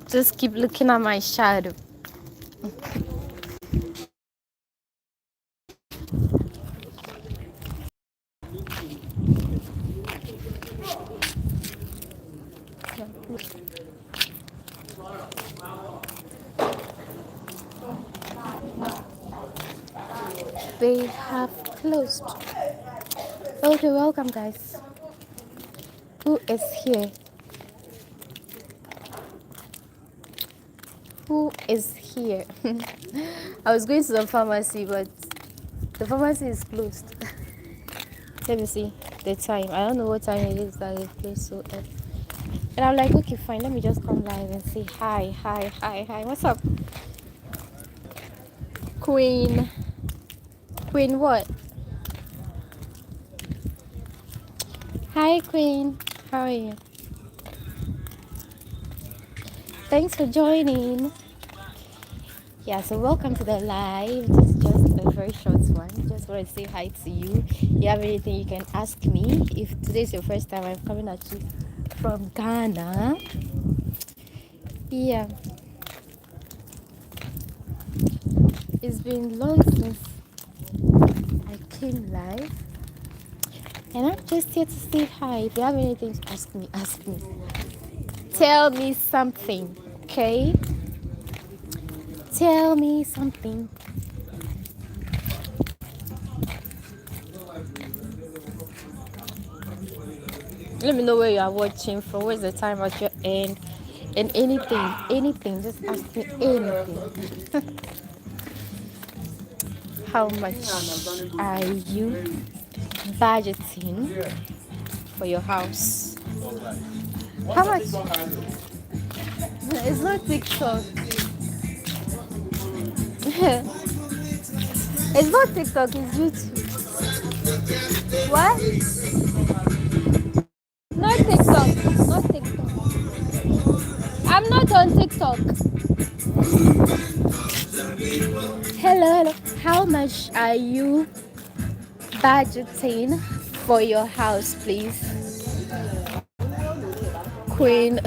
Just keep looking at my shadow. They have closed. Okay, welcome guys. Who is here? Who is here? I was going to the pharmacy, but the pharmacy is closed. Let me see the time. I don't know what time it is that it closed so early. And I'm like, okay, fine. Let me just come live and say hi, hi, hi, hi. What's up, Queen? Queen, what? Hi, Queen. How are you? Thanks for joining. Yeah, so welcome to the live. This is just a very short one. Just want to say hi to you. You have anything you can ask me. If today's your first time, I'm coming at you from Ghana. Yeah, it's been long since I came live. And I'm just here to say hi. If you have anything to ask me, ask me. Tell me something, okay? Tell me something. Let me know where you are watching from. Where's the time at your end? And anything. Just ask me anything. How much are you budgeting for your house? How much? It's not TikTok. It's not TikTok, it's YouTube. What? Not TikTok. Not TikTok. I'm not on TikTok. Hello. How much are you budgeting for your house, please? Queen.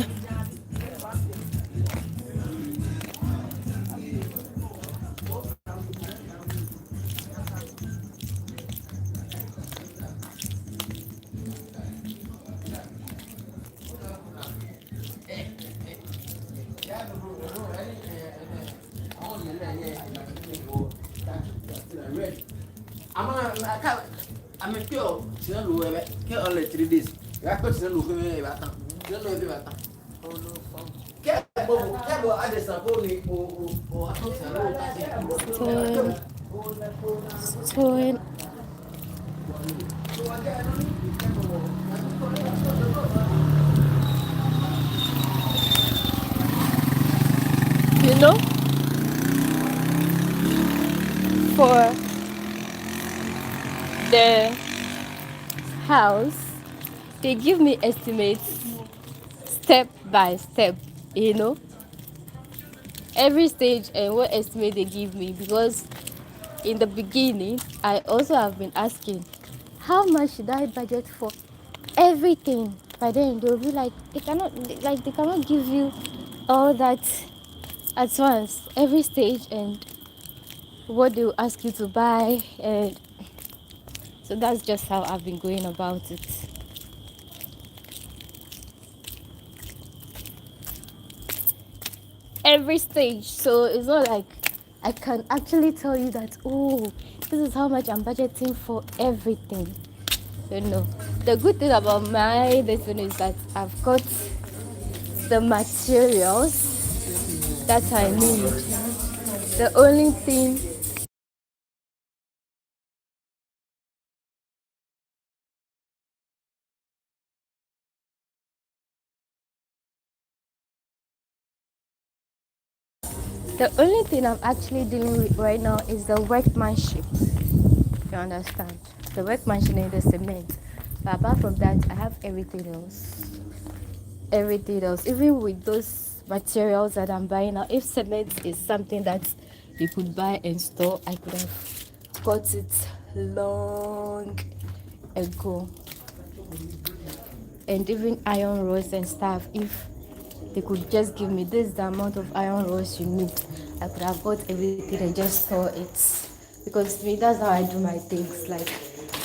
I'm a pure. She don't know where. Here only 3 days. I got to know where you are. You don't know where you are. Oh no. Careful. I just only. Oh. Stolen. You know, for the house, they give me estimates step by step, you know, every stage and what estimate they give me, because in the beginning I also have been asking how much should I budget for everything. By then they'll be like, they cannot give you all that at once, every stage and what they will ask you to buy. And so that's just how I've been going about it. Every stage. So it's not like I can actually tell you that, oh, this is how much I'm budgeting for everything. You know, the good thing about my lesson is that I've got the materials that I need. The only thing I'm actually dealing with right now is the workmanship. You understand? The workmanship and the cement. But apart from that, I have everything else. Everything else. Even with those materials that I'm buying now, if cement is something that you could buy and store, I could have got it long ago. And even iron rods and stuff, if they could just give me this the amount of iron rods you need, I could have bought everything and just store it. Because me, that's how I do my things. Like,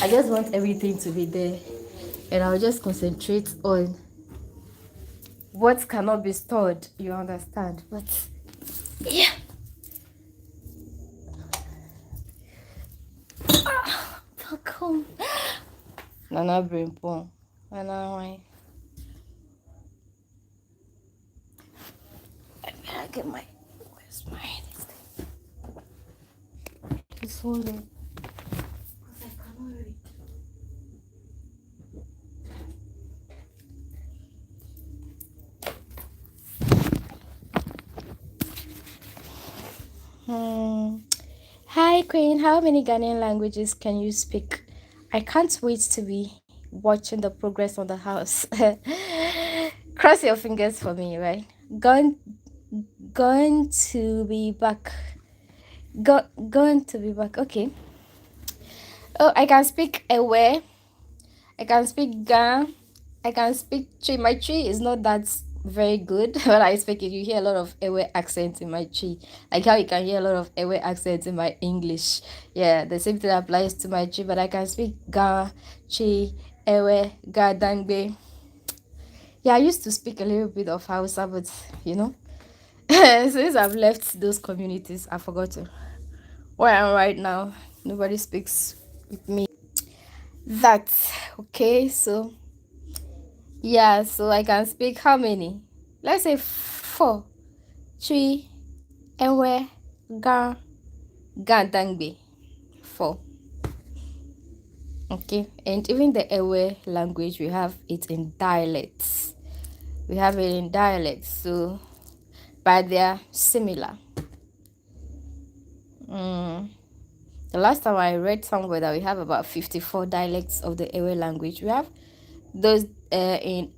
I just want everything to be there, and I'll just concentrate on what cannot be stored. You understand? But yeah, back home. Nana brain pong. Nana why? I gotta get my. Where's my? This holding. Because I cannot read. Hi Queen, how many Ghanaian languages can you speak? I can't wait to be watching the progress on the house. Cross your fingers for me, right? Going to be back. Going to be back. Okay. Oh, I can speak Ewe. I can speak Ga. I can speak Chi. My Chi is not that very good when I speak it. You hear a lot of Ewe accents in my Chi. Like how you can hear a lot of Ewe accents in my English. Yeah, the same thing applies to my Chi, but I can speak Ga, Chi, Ewe, Ga, Dangbe. Yeah, I used to speak a little bit of Hausa, but you know, since I've left those communities, I've forgotten where I am right now. Nobody speaks with me. That's okay. So yeah, so I can speak how many? Let's say 4. Three, Ewe, Ga, Dangbe. 4. Okay, and even the Ewe language, we have it in dialects. We have it in dialects, so but they are similar. The last time I read somewhere that we have about 54 dialects of the Ewe language. We have those in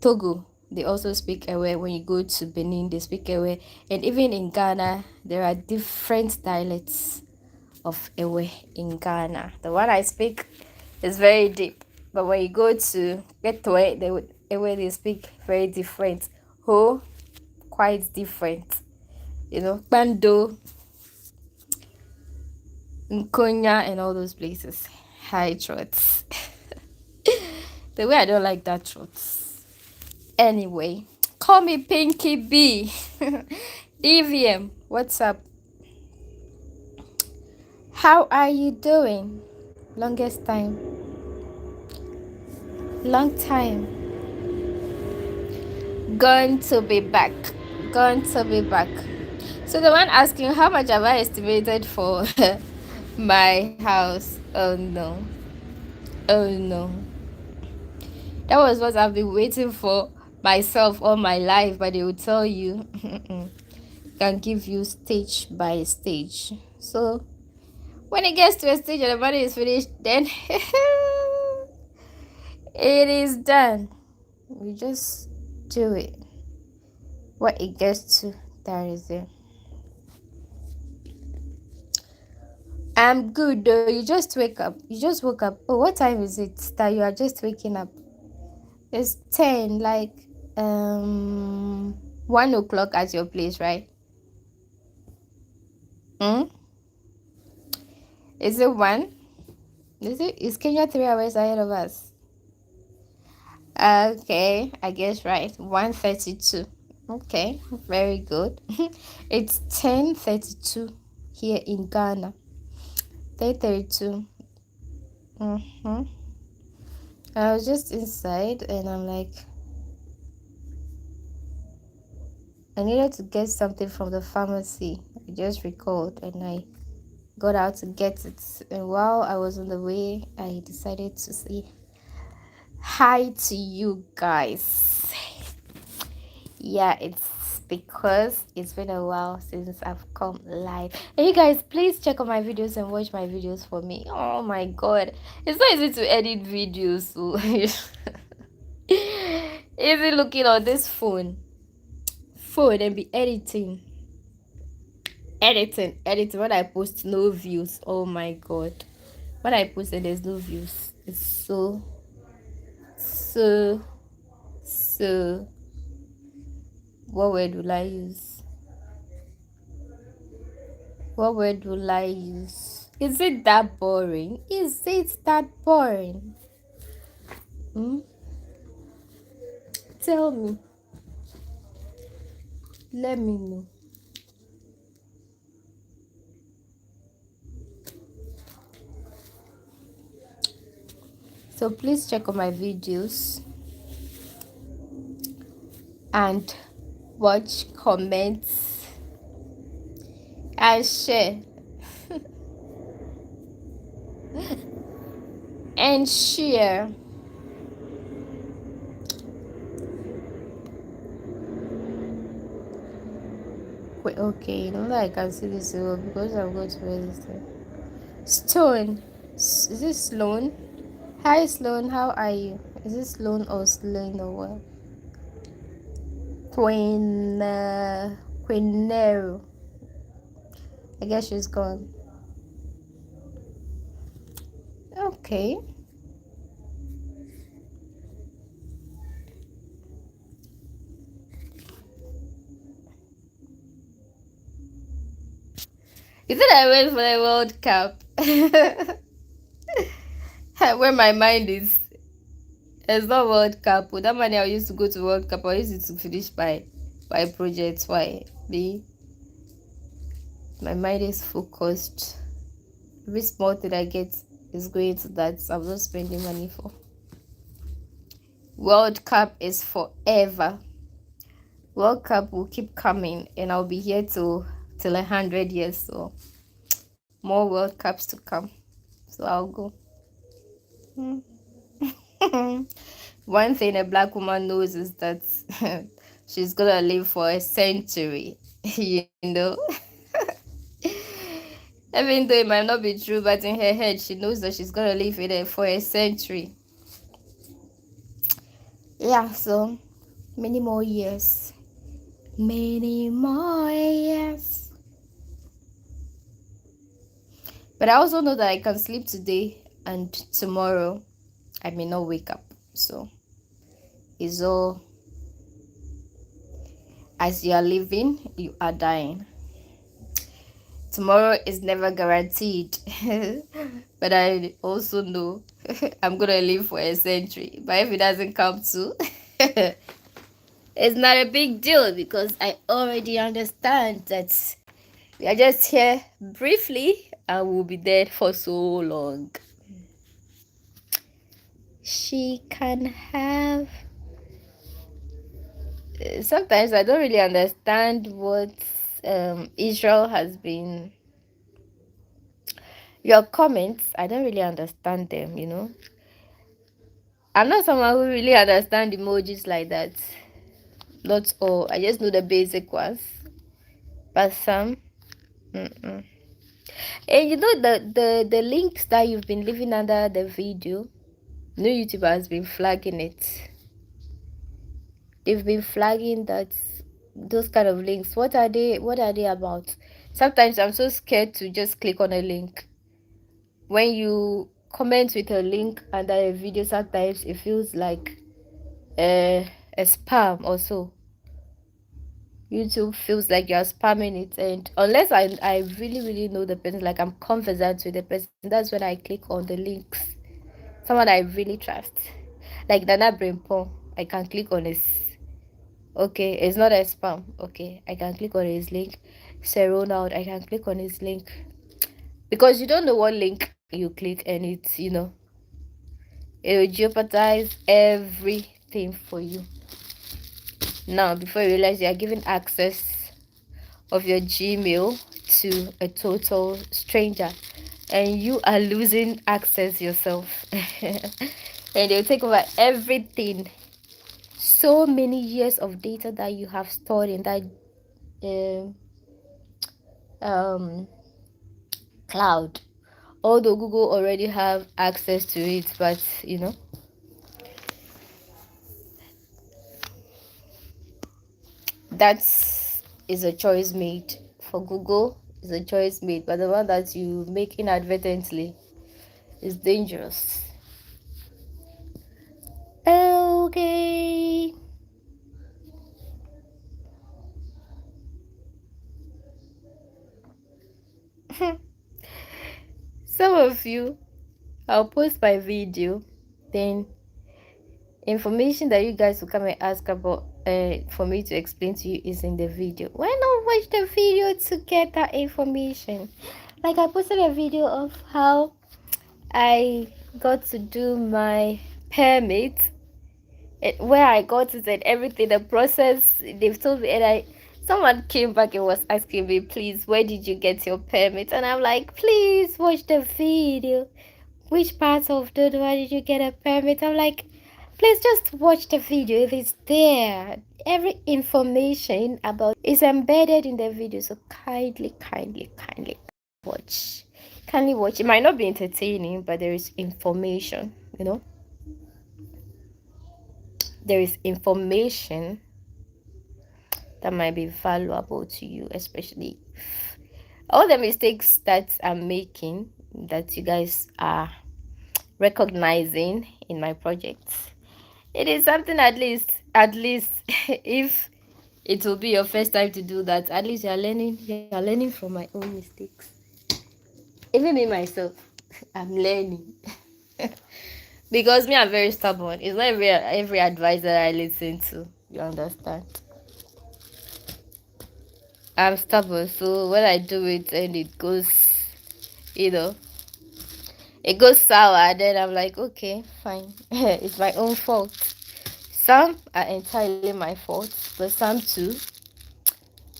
Togo. They also speak Ewe. When you go to Benin, they speak Ewe. And even in Ghana, there are different dialects of Ewe in Ghana. The one I speak is very deep. But when you go to Betwe, Ewe they speak very different. Ho, quite different. You know, Bando, Nkonya, and all those places. High trots. The way I don't like that trots. Anyway, call me Pinky B. EVM, what's up? How are you doing? Longest time. Long time. Going to be back. Going to be back. So the one asking how much have I estimated for my house? Oh no. Oh no. That was what I've been waiting for myself all my life, but they will tell you can give you stage by stage. So when it gets to a stage and the money is finished, then it is done. We just do it. What it gets to, that is it. I'm good though. You just wake up. You just woke up. Oh, what time is it that you are just waking up? It's 10, like 1 o'clock at your place, right? Is it 1? Is Kenya 3 hours ahead of us? Okay, I guess right. 1:32. Okay, very good. It's 10:32 here in Ghana. 10:32. I was just inside and I'm like, I needed to get something from the pharmacy. I just recalled and I got out to get it. And while I was on the way, I decided to say hi to you guys. Yeah, it's because it's been a while since I've come live. And you guys, please check out my videos and watch my videos for me. Oh my god, it's not easy to edit videos. So easy looking on this phone and be editing when I post no views. Oh my god, when I post and there's no views, it's so What word will I use? What word will I use? Is it that boring? Is it that boring? Hmm? Tell me. Let me know. So please check on my videos and watch, comment, and share. And share. Wait, okay, now that I can see this well because I'm going to register. Stone. Is this Sloan? Hi Sloan, how are you? Is this Sloan or Sloan or what? Quinero. I guess she's gone. Okay. Is it I went for the World Cup? Where my mind is. It's not World Cup. With that money I used to go to World Cup, I used it to finish by projects. Why? Me? My mind is focused. Every small thing I get is going to that. I'm not spending money for. World Cup is forever. World Cup will keep coming, and I'll be here till 100 years. So more World Cups to come. So I'll go. One thing a black woman knows is that she's gonna live for a century. You know. Even though it might not be true, but in her head, she knows that she's gonna live in it for a century. Yeah, so many more years. Many more years. But I also know that I can sleep today and tomorrow I may not wake up. So it's all as you are living, you are dying. Tomorrow is never guaranteed. But I also know I'm gonna live for a century. But if it doesn't come to it's not a big deal because I already understand that we are just here briefly and we'll be dead for so long. She can have. Sometimes I don't really understand what Israel has been. Your comments, I don't really understand them, you know. I'm not someone who really understand emojis like that. Not all. I just know the basic ones. But some. Mm-mm. And you know the links that you've been leaving under the video, no YouTuber has been flagging it. They've been flagging that those kind of links. What are they about? Sometimes I'm so scared to just click on a link. When you comment with a link under a video, sometimes it feels like a spam or so. YouTube feels like you're spamming it, and unless I really know the person, like I'm conversant with the person, that's when I click on the links. Someone I really trust, like Dana Brimpon, I can click on his. Okay, it's not a spam. Okay, I can click on his link. Say Ronald, I can click on his link because you don't know what link you click, and it's it will jeopardize everything for you. Now, before you realize you are giving access of your Gmail to a total stranger, and you are losing access yourself, and they'll take over everything. So many years of data that you have stored in that cloud. Although Google already have access to it, but that is a choice made for Google. Is a choice made, but the one that you make inadvertently is dangerous. Okay. Some of you, I'll post my video, then information that you guys will come and ask about for me to explain to you is in the video. Why not watch the video to get that information? Like, I posted a video of how I got to do my permit, where I got it and everything, the process they've told me, and someone came back and was asking me, please, where did you get your permit? And I'm like, please watch the video. Which parts of Dodoma did you get a permit? I'm like, please just watch the video. It is there. Every information about is embedded in the video. So kindly watch. Kindly watch. It might not be entertaining, but there is information, There is information that might be valuable to you, especially all the mistakes that I'm making that you guys are recognizing in my projects. It is something, at least if it will be your first time to do that, at least you're learning from my own mistakes. Even me myself, I'm learning. Because me, I'm very stubborn. It's not every advice that I listen to, you understand. I'm stubborn, so when I do it and it goes, it goes sour, then I'm like, okay, fine. It's my own fault. Some are entirely my fault, but some too,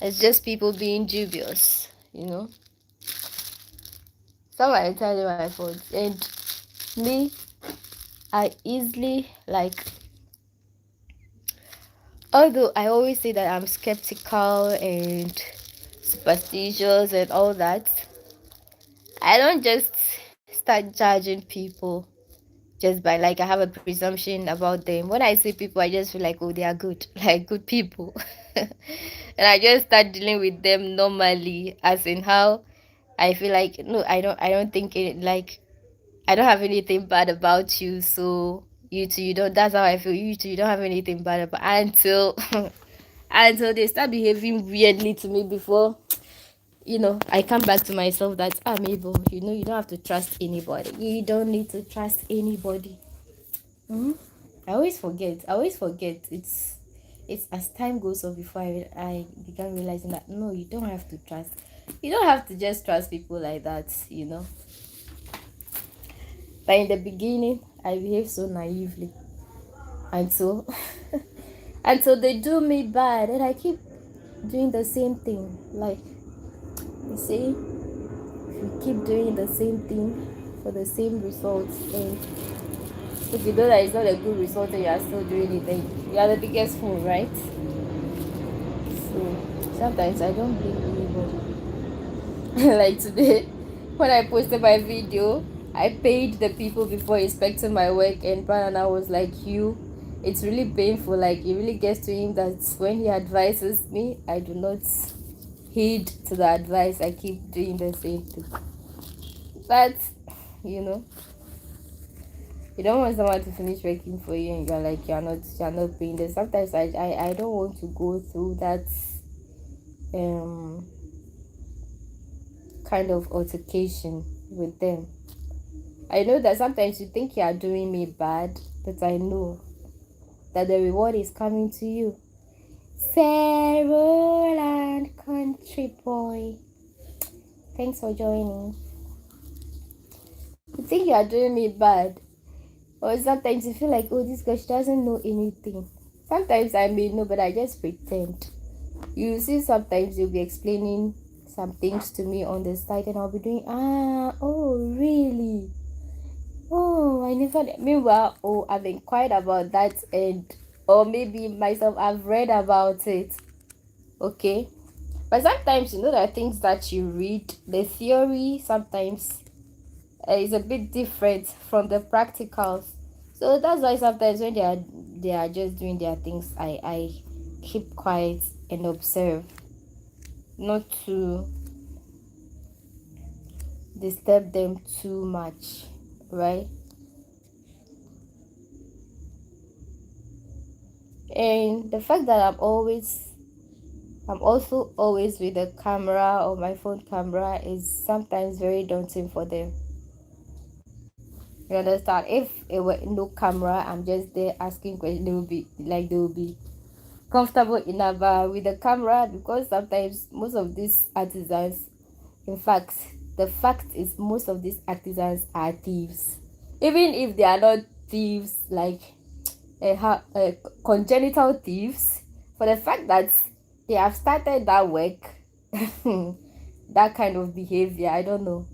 it's just people being dubious, Some are entirely my fault. And me, I easily, although I always say that I'm skeptical and superstitious and all that, I don't just start judging people just by, I have a presumption about them. When I see people, I just feel like, oh, they are good, like good people. And I just start dealing with them normally, as in how I feel like, no, I don't think it, I don't have anything bad about you, so you too, you don't. That's how I feel. You too, you don't have anything bad about, until until they start behaving weirdly to me before I come back to myself that I'm able. You don't have to trust anybody. You don't need to trust anybody. I always forget. It's as time goes on before I began realizing that no, you don't have to trust. You don't have to just trust people like that. But in the beginning, I behaved so naively until until they do me bad, and I keep doing the same thing. Like, you see, if you keep doing the same thing for the same results, and if you know that it's not a good result and you are still doing it, then you are the biggest fool, right? So sometimes I don't blame anybody. Like today, when I posted my video, I paid the people before inspecting my work, and Banana was like, it's really painful. Like, it really gets to him that when he advises me, I do not heed to the advice. I keep doing the same thing. But you don't want someone to finish working for you and you're not paying them. Sometimes I don't want to go through that kind of altercation with them. I know that sometimes you think you are doing me bad, but I know that the reward is coming to you. Sarah and Country Boy, thanks for joining. You think you are doing me bad, or sometimes you feel like, oh, this girl, she doesn't know anything. Sometimes I may know, but I just pretend. You see, sometimes you'll be explaining some things to me on the side, and I'll be doing, oh, really? Oh, I never. Meanwhile, oh, I've been quiet about that, or maybe myself, I've read about it. Okay, but sometimes there are things that you read. The theory sometimes is a bit different from the practicals. So that's why sometimes when they are just doing their things, I keep quiet and observe, not to disturb them too much, right? And the fact that I'm always I'm also always with the camera, or my phone camera is sometimes very daunting for them. You understand? If it were no camera, I'm just there asking questions, they will be comfortable enough. With the camera, because sometimes most of these artisans, in fact, the fact is most of these artisans are thieves. Even if they are not thieves like congenital thieves, for the fact that they have started that work, that kind of behavior, I don't know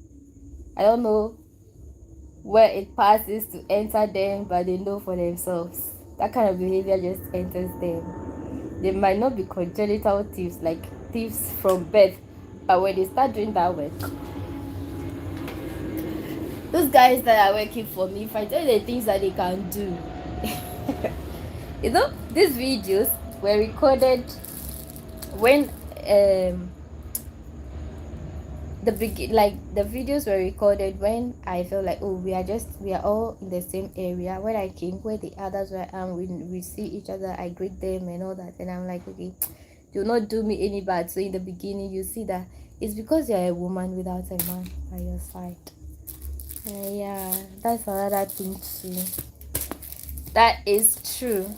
where it passes to enter them, but they know for themselves. That kind of behavior just enters them. They might not be congenital thieves, like thieves from birth, but when they start doing that work, those guys that are working for me, if I tell you the things that they can do, these videos were recorded when the videos were recorded when I felt like, oh, we are all in the same area. When I came where the others were, we see each other, I greet them and all that, and I'm like, okay, do not do me any bad. So in the beginning, you see that it's because you're a woman without a man by your side. Yeah, that's another thing too. That is true.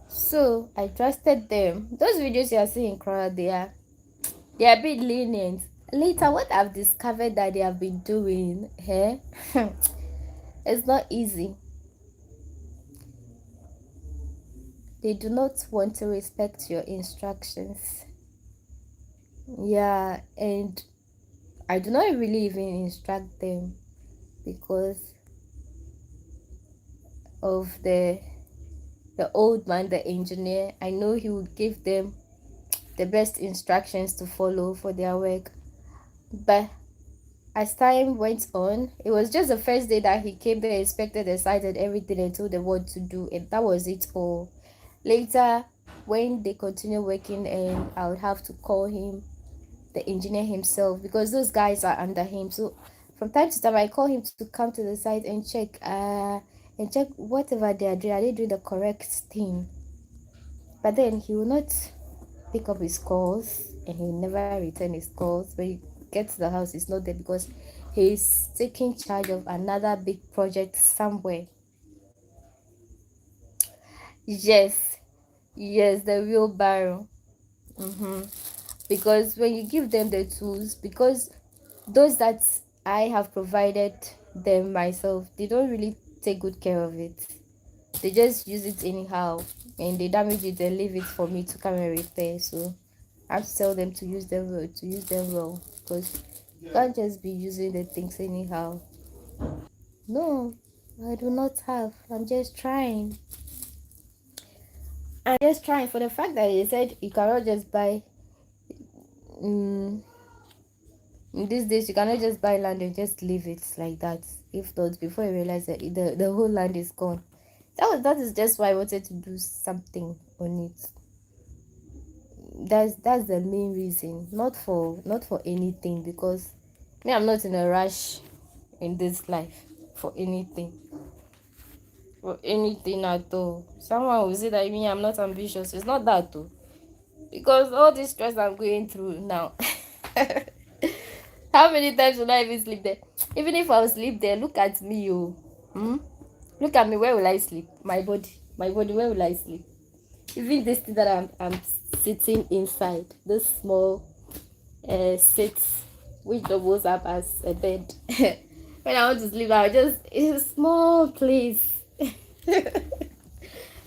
So I trusted them. Those videos you are seeing, crowd, they are a bit lenient. Later, what I've discovered that they have been doing here, it's not easy. They do not want to respect your instructions. Yeah, and I do not really even instruct them because of the old man, the engineer. I know he would give them the best instructions to follow for their work. But as time went on, it was just the first day that he came there, inspected, decided everything, and told them what to do, and that was it all. Later, when they continue working, and I would have to call him, the engineer himself, because those guys are under him. So from time to time, I call him to come to the site and check whatever they are doing. Are they doing the correct thing? But then he will not pick up his calls, and he will never return his calls. When he gets to the house, he's not there because he's taking charge of another big project somewhere. Yes, yes, the wheelbarrow. Mm-hmm. Because when you give them the tools, because those that I have provided them myself, they don't really take good care of it. They just use it anyhow, and they damage it and leave it for me to come and repair. So I have to tell them to use them well, because you can't just be using the things anyhow. No, I do not have. I'm just trying. I'm just trying. For the fact that they said you cannot just buy. Mm, in these days, you cannot just buy land and just leave it like that. If not, before you realize that the whole land is gone. That is just why I wanted to do something on it. That's the main reason, not for anything, because me, I'm not in a rush in this life for anything, at all. Someone will say that me, I'm not ambitious. It's not that though, because all this stress I'm going through now. How many times will I even sleep there? Even if I will sleep there, look at me, oh. Look at me. Where will I sleep? My body. Where will I sleep? Even this thing that I'm sitting inside, this small seats, which doubles up as a bed. When I want to sleep, it's a small place.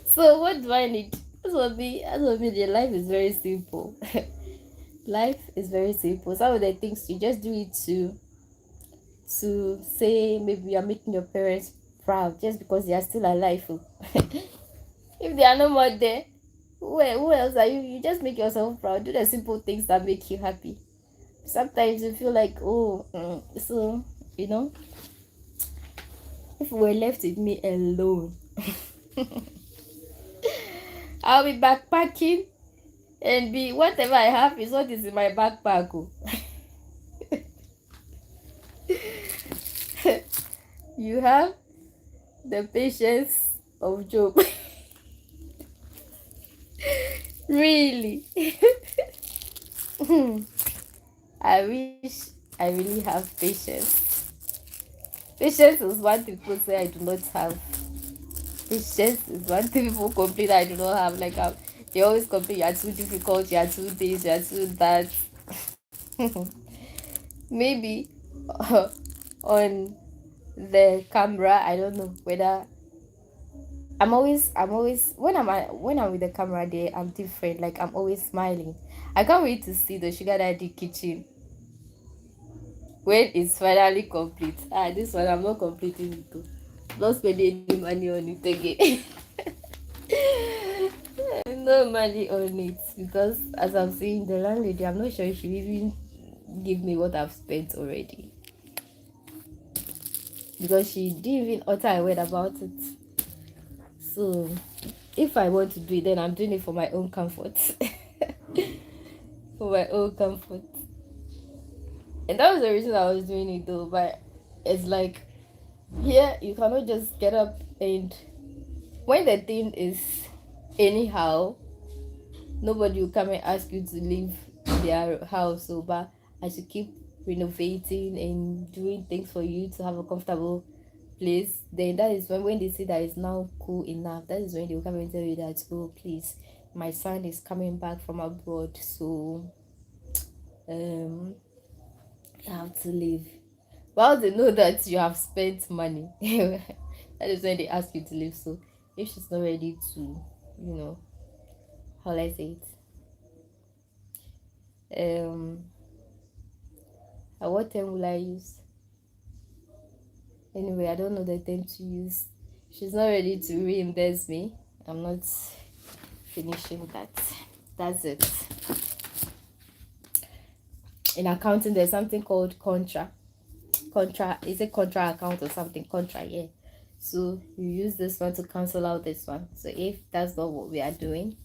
So what do I need? That's what me. The life is very simple. Life is very simple. Some of the things you just do it to say maybe you are making your parents proud just because they are still alive. If they are no more there, who else are you? You just make yourself proud. Do the simple things that make you happy. Sometimes you feel like, oh, so you know, if we were left with me alone, I'll be backpacking and be whatever I have is what is in my backpack. Oh. You have The patience of Job. Really. I wish I really have patience. Patience is one thing people say I do not have. Patience is one thing people complain I do not have. Like they always complain you are too difficult, you are too this, you are too that. Maybe on the camera, I don't know whether I'm always when I'm with the camera there, I'm different. Like I'm always smiling. I can't wait to see the sugar daddy kitchen when it's finally complete. This one I'm not completing it too. Not spending any money on it again. No money on it because as I'm saying, the landlady, I'm not sure she will even give me what I've spent already because she didn't even utter a word about it. So if I want to do it, then I'm doing it for my own comfort. For my own comfort. And that was the reason I was doing it though. But it's like, yeah, you cannot just get up and when the thing is anyhow, nobody will come and ask you to leave their house. So, but I should keep renovating and doing things for you to have a comfortable place. Then that is when they say that it's now cool enough, that is when they will come and tell you that, oh please, my son is coming back from abroad, so you have to leave. Well, they know that you have spent money. That is when they ask you to leave. So if she's not ready to, how I say it, what term will I use? Anyway, I don't know the term to use. She's not ready to reimburse me. I'm not finishing that. That's it. In accounting, there's something called contra. Contra is a contra account or something. Contra, yeah. So you use this one to cancel out this one. So if that's not what we are doing,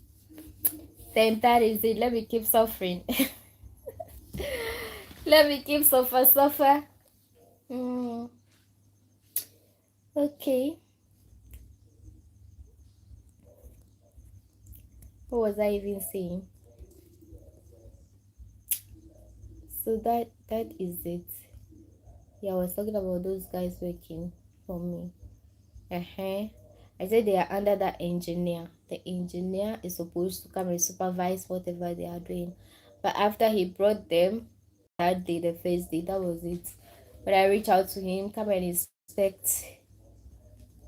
then that is it. Let me keep suffering. Let me keep suffer. Okay. What was I even saying? So that is it. Yeah, I was talking about those guys working for me. I said they are under that engineer. The engineer is supposed to come and supervise whatever they are doing. But after he brought them that day, the first day, that was it. But I reached out to him, come and inspect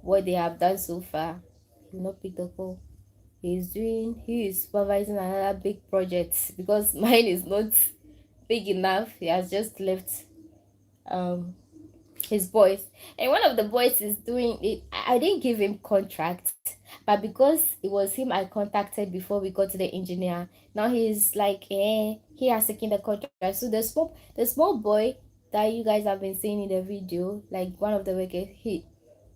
what they have done so far. He will not pick the call. He is supervising another big project because mine is not big enough. He has just left his boys, and one of the boys is doing it. I didn't give him contract, but because it was him I contacted before we got to the engineer, now he's like he has taken the contract. So the small boy that you guys have been seeing in the video, like one of the workers, he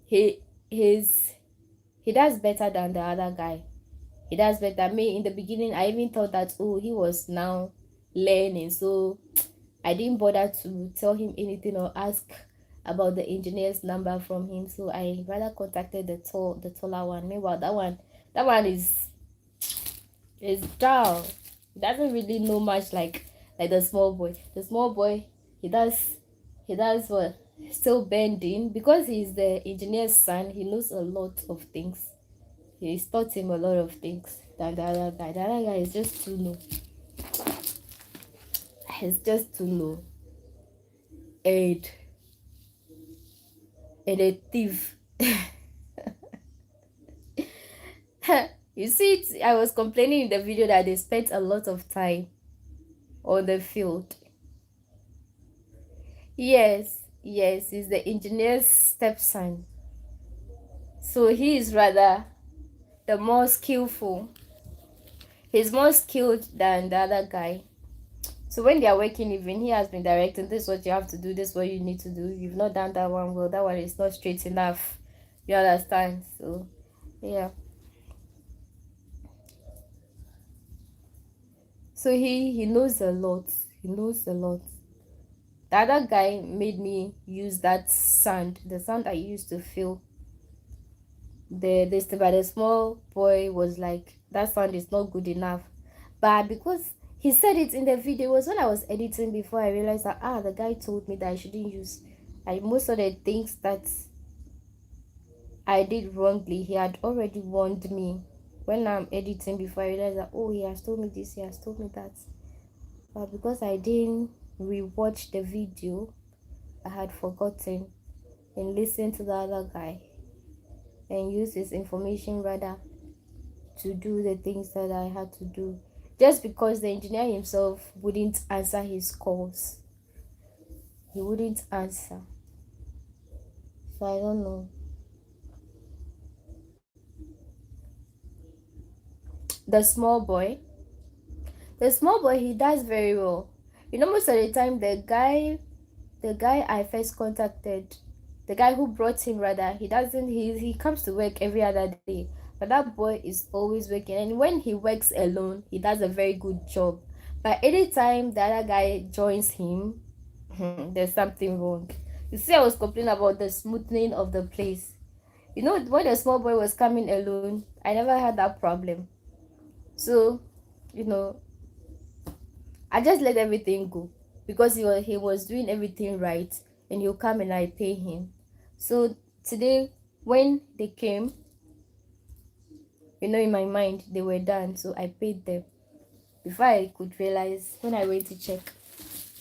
he's he does better than the other guy. He does better. Me in the beginning I even thought that, oh, he was now learning, so I didn't bother to tell him anything or ask about the engineer's number from him. So I rather contacted the taller one. Meanwhile, that one is dull. He doesn't really know much like the small boy. The small boy, he does what? Still bending because he's the engineer's son. He knows a lot of things. He's taught him a lot of things than the other guy. The other guy is just too low. He's just too low. And a thief. You see it, I was complaining in the video that they spent a lot of time on the field. Yes, he's the engineer's stepson. So he is rather the more skillful. He's more skilled than the other guy. So when they are working, even he has been directing, this is what you have to do, this is what you need to do. You've not done that one well, that one is not straight enough. You understand? So yeah. So he knows a lot. He knows a lot. The other guy made me use that sand, the sand I used to fill but the small boy was like, that sound is not good enough. But because he said it in the video, it was when I was editing before I realized that the guy told me that I shouldn't use, like, most of the things that I did wrongly. He had already warned me when I'm editing before I realized that, oh, he has told me this, he has told me that. But because I didn't rewatch the video, I had forgotten and listened to the other guy and used his information rather to do the things that I had to do. Just because the engineer himself wouldn't answer his calls. He wouldn't answer. So I don't know. The small boy. The small boy, he does very well. You know, most of the time the guy I first contacted, the guy who brought him rather, he comes to work every other day. But that boy is always working, and when he works alone, he does a very good job. But anytime the other guy joins him, there's something wrong. You see, I was complaining about the smoothing of the place. You know, when the small boy was coming alone, I never had that problem. So, you know, I just let everything go because he was doing everything right, and he'll come and I pay him. So today when they came, in my mind they were done, so I paid them. Before I could realize, when I went to check,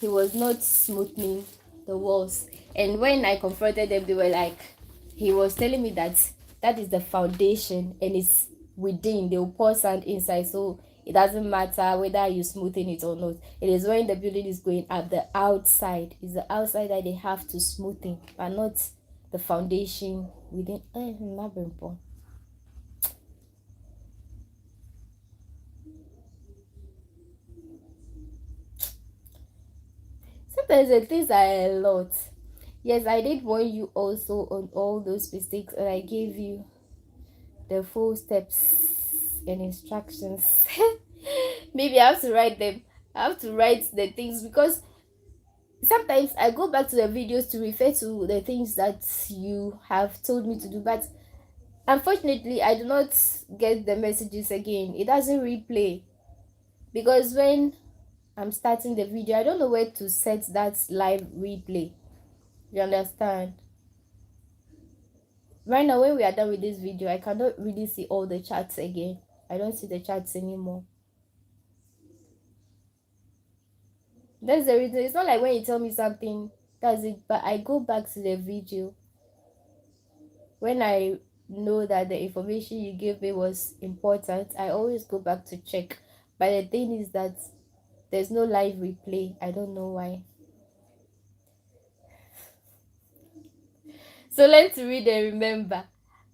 he was not smoothing the walls. And when I confronted them, they were like, he was telling me that that is the foundation and it's within. They will pour sand inside, so it doesn't matter whether you smoothing it or not. It is when the building is going up, the outside. It's the outside that they have to smoothing, but not the foundation within. Not very important. Sometimes the things are a lot. Yes, I did warn you also on all those mistakes, and I gave you the full steps and instructions. Maybe I have to write them. I have to write the things because sometimes I go back to the videos to refer to the things that you have told me to do, but unfortunately, I do not get the messages again. It doesn't replay because when I'm starting the video, I don't know where to set that live replay. You understand? Right now, when we are done with this video, I cannot really see all the chats again. I don't see the chats anymore. That's the reason. It's not like when you tell me something, that's it. But I go back to the video when I know that the information you gave me was important. I always go back to check. But the thing is that there's no live replay. I don't know why. So let's read and remember.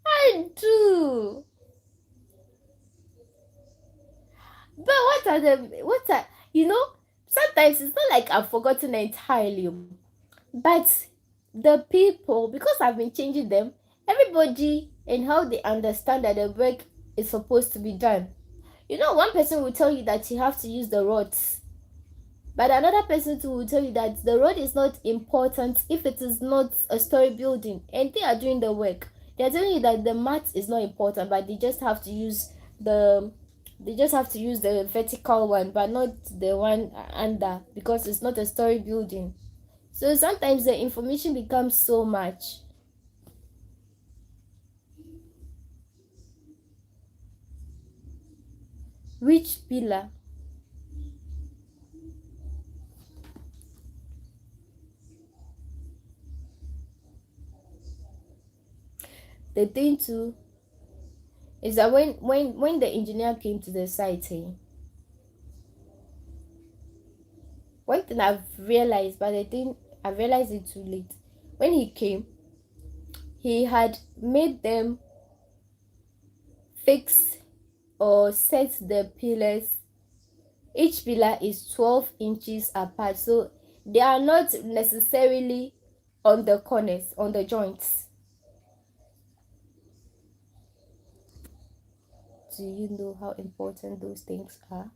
I do. But sometimes it's not like I've forgotten entirely. But the people, because I've been changing them, everybody and how they understand that the work is supposed to be done. One person will tell you that you have to use the rods, but another person too will tell you that the rod is not important if it is not a story building and they are doing the work. They're telling you that the mat is not important, but the they just have to use the vertical one, but not the one under, because it's not a story building. So sometimes the information becomes so much. Which pillar? The thing too is that when the engineer came to the site, one thing I've realized, but the thing I realized it too late. When he came, he had made them fix or set the pillars. Each pillar is 12 inches apart, so they are not necessarily on the corners, on the joints. Do you know how important those things are?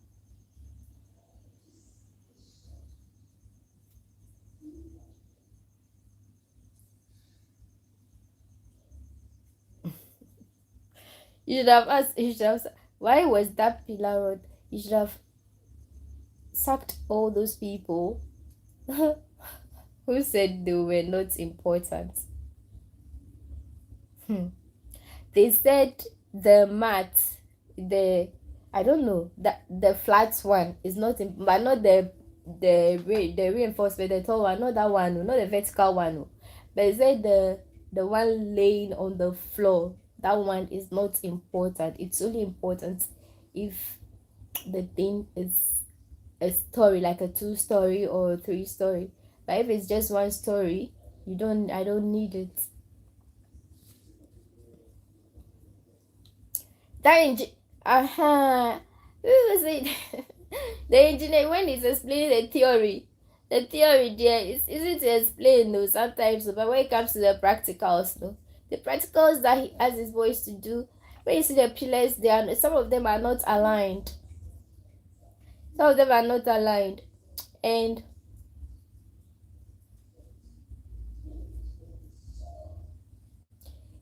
You should have asked. You should have. Why was that pillar road? You should have sacked all those people who said they were not important. Hmm. They said the mat, the I don't know that the flat one is not, but not the reinforcement, the tall one, not that one, not the vertical one. But they said the one laying on the floor, that one is not important. It's only important if the thing is a story, like a 2 story or 3 story. But if it's just one story, you don't I don't need it. That uh-huh. Who was it? The engineer, when he's explaining the theory there is easy to explain though sometimes, but when it comes to the practicals, no, the practicals that he has his boys to do, when you see the pillars, some of them are not aligned. Some of them are not aligned, and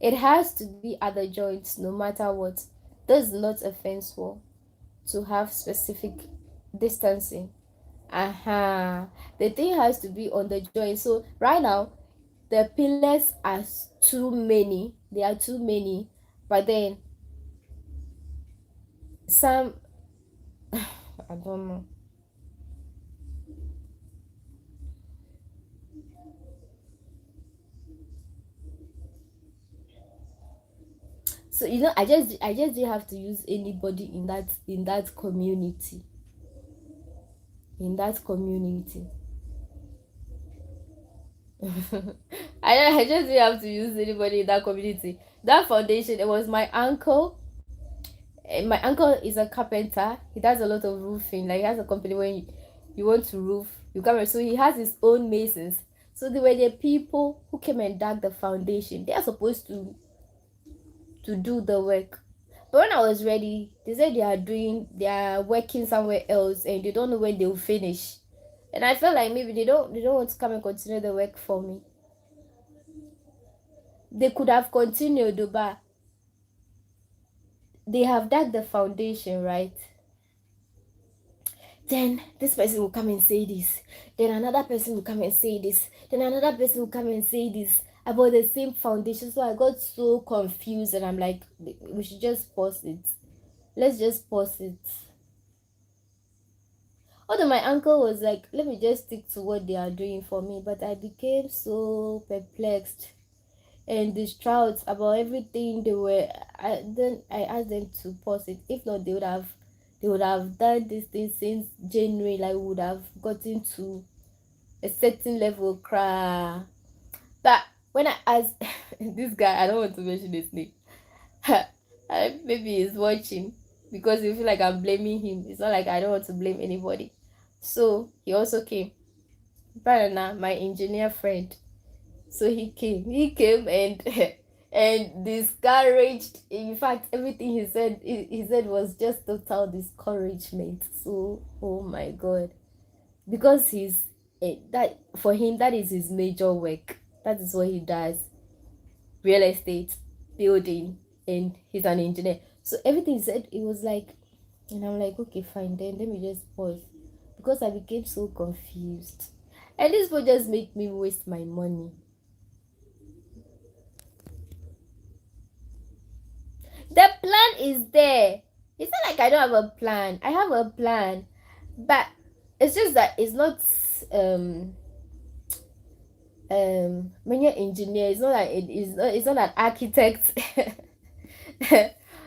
it has to be at the joints no matter what. This is not a fence wall to have specific distancing. The thing has to be on the joint. So right now the pillars are too many. They are too many. But then some I don't know. So I just didn't have to use anybody in that community. In that community. I just didn't have to use anybody in that community. That foundation, it was my uncle. My uncle is a carpenter. He does a lot of roofing. Like he has a company when you want to roof, you come. So he has his own masons. So they were the people who came and dug the foundation. They are supposed to do the work. But when I was ready, they said they are working somewhere else and they don't know when they'll finish. And I felt like maybe they don't want to come and continue the work for me. They could have continued, but they have dug the foundation, right? Then this person will come and say this, then another person will come and say this, then another person will come and say this about the same foundation. So I got so confused and I'm like, we should just pause it. Let's just pause it. Although my uncle was like, let me just stick to what they are doing for me, but I became so perplexed and distraught about everything they were. I asked them to pause it. If not, they would have done this thing since January. Like, would have gotten to a certain level cry. But when I asked this guy, I don't want to mention his name. Maybe he's watching because you feel like I'm blaming him. It's not like I don't want to blame anybody. So he also came. Barana, my engineer friend. So he came and and discouraged. In fact, everything he said was just total discouragement. So oh my god, because that for him, that is his major work. That is what he does: real estate, building, and he's an engineer. So everything he said, it was like, and I'm like, okay, fine, then let me just pause because I became so confused. And this will just make me waste my money. The plan is there. It's not like I don't have a plan. I have a plan. But it's just that it's not um when you're engineer, it's not like it's not an architect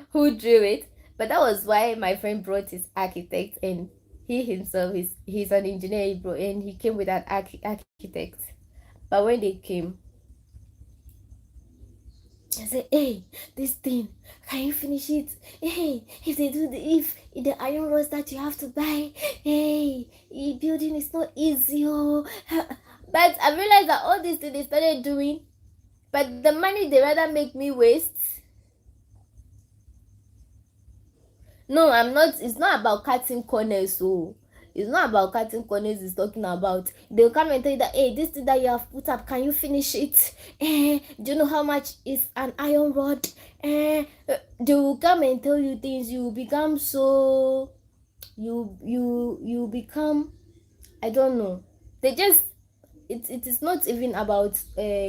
who drew it. But that was why my friend brought his architect, and he himself is he's an engineer, and he came with an architect. But when they came, I said, hey, this thing, can you finish it? Hey, if the iron rods that you have to buy, hey, building is not easy, oh. But I realized that all these things they started doing, but the money they rather make me waste. No, I'm not. It's not about cutting corners, so It's not about cutting corners it's talking about. They'll come and tell you that, hey, this thing that you have put up, can you finish it? Do you know how much is an iron rod? They will come and tell you things. You become so, you become, I don't know. They just, it is not even about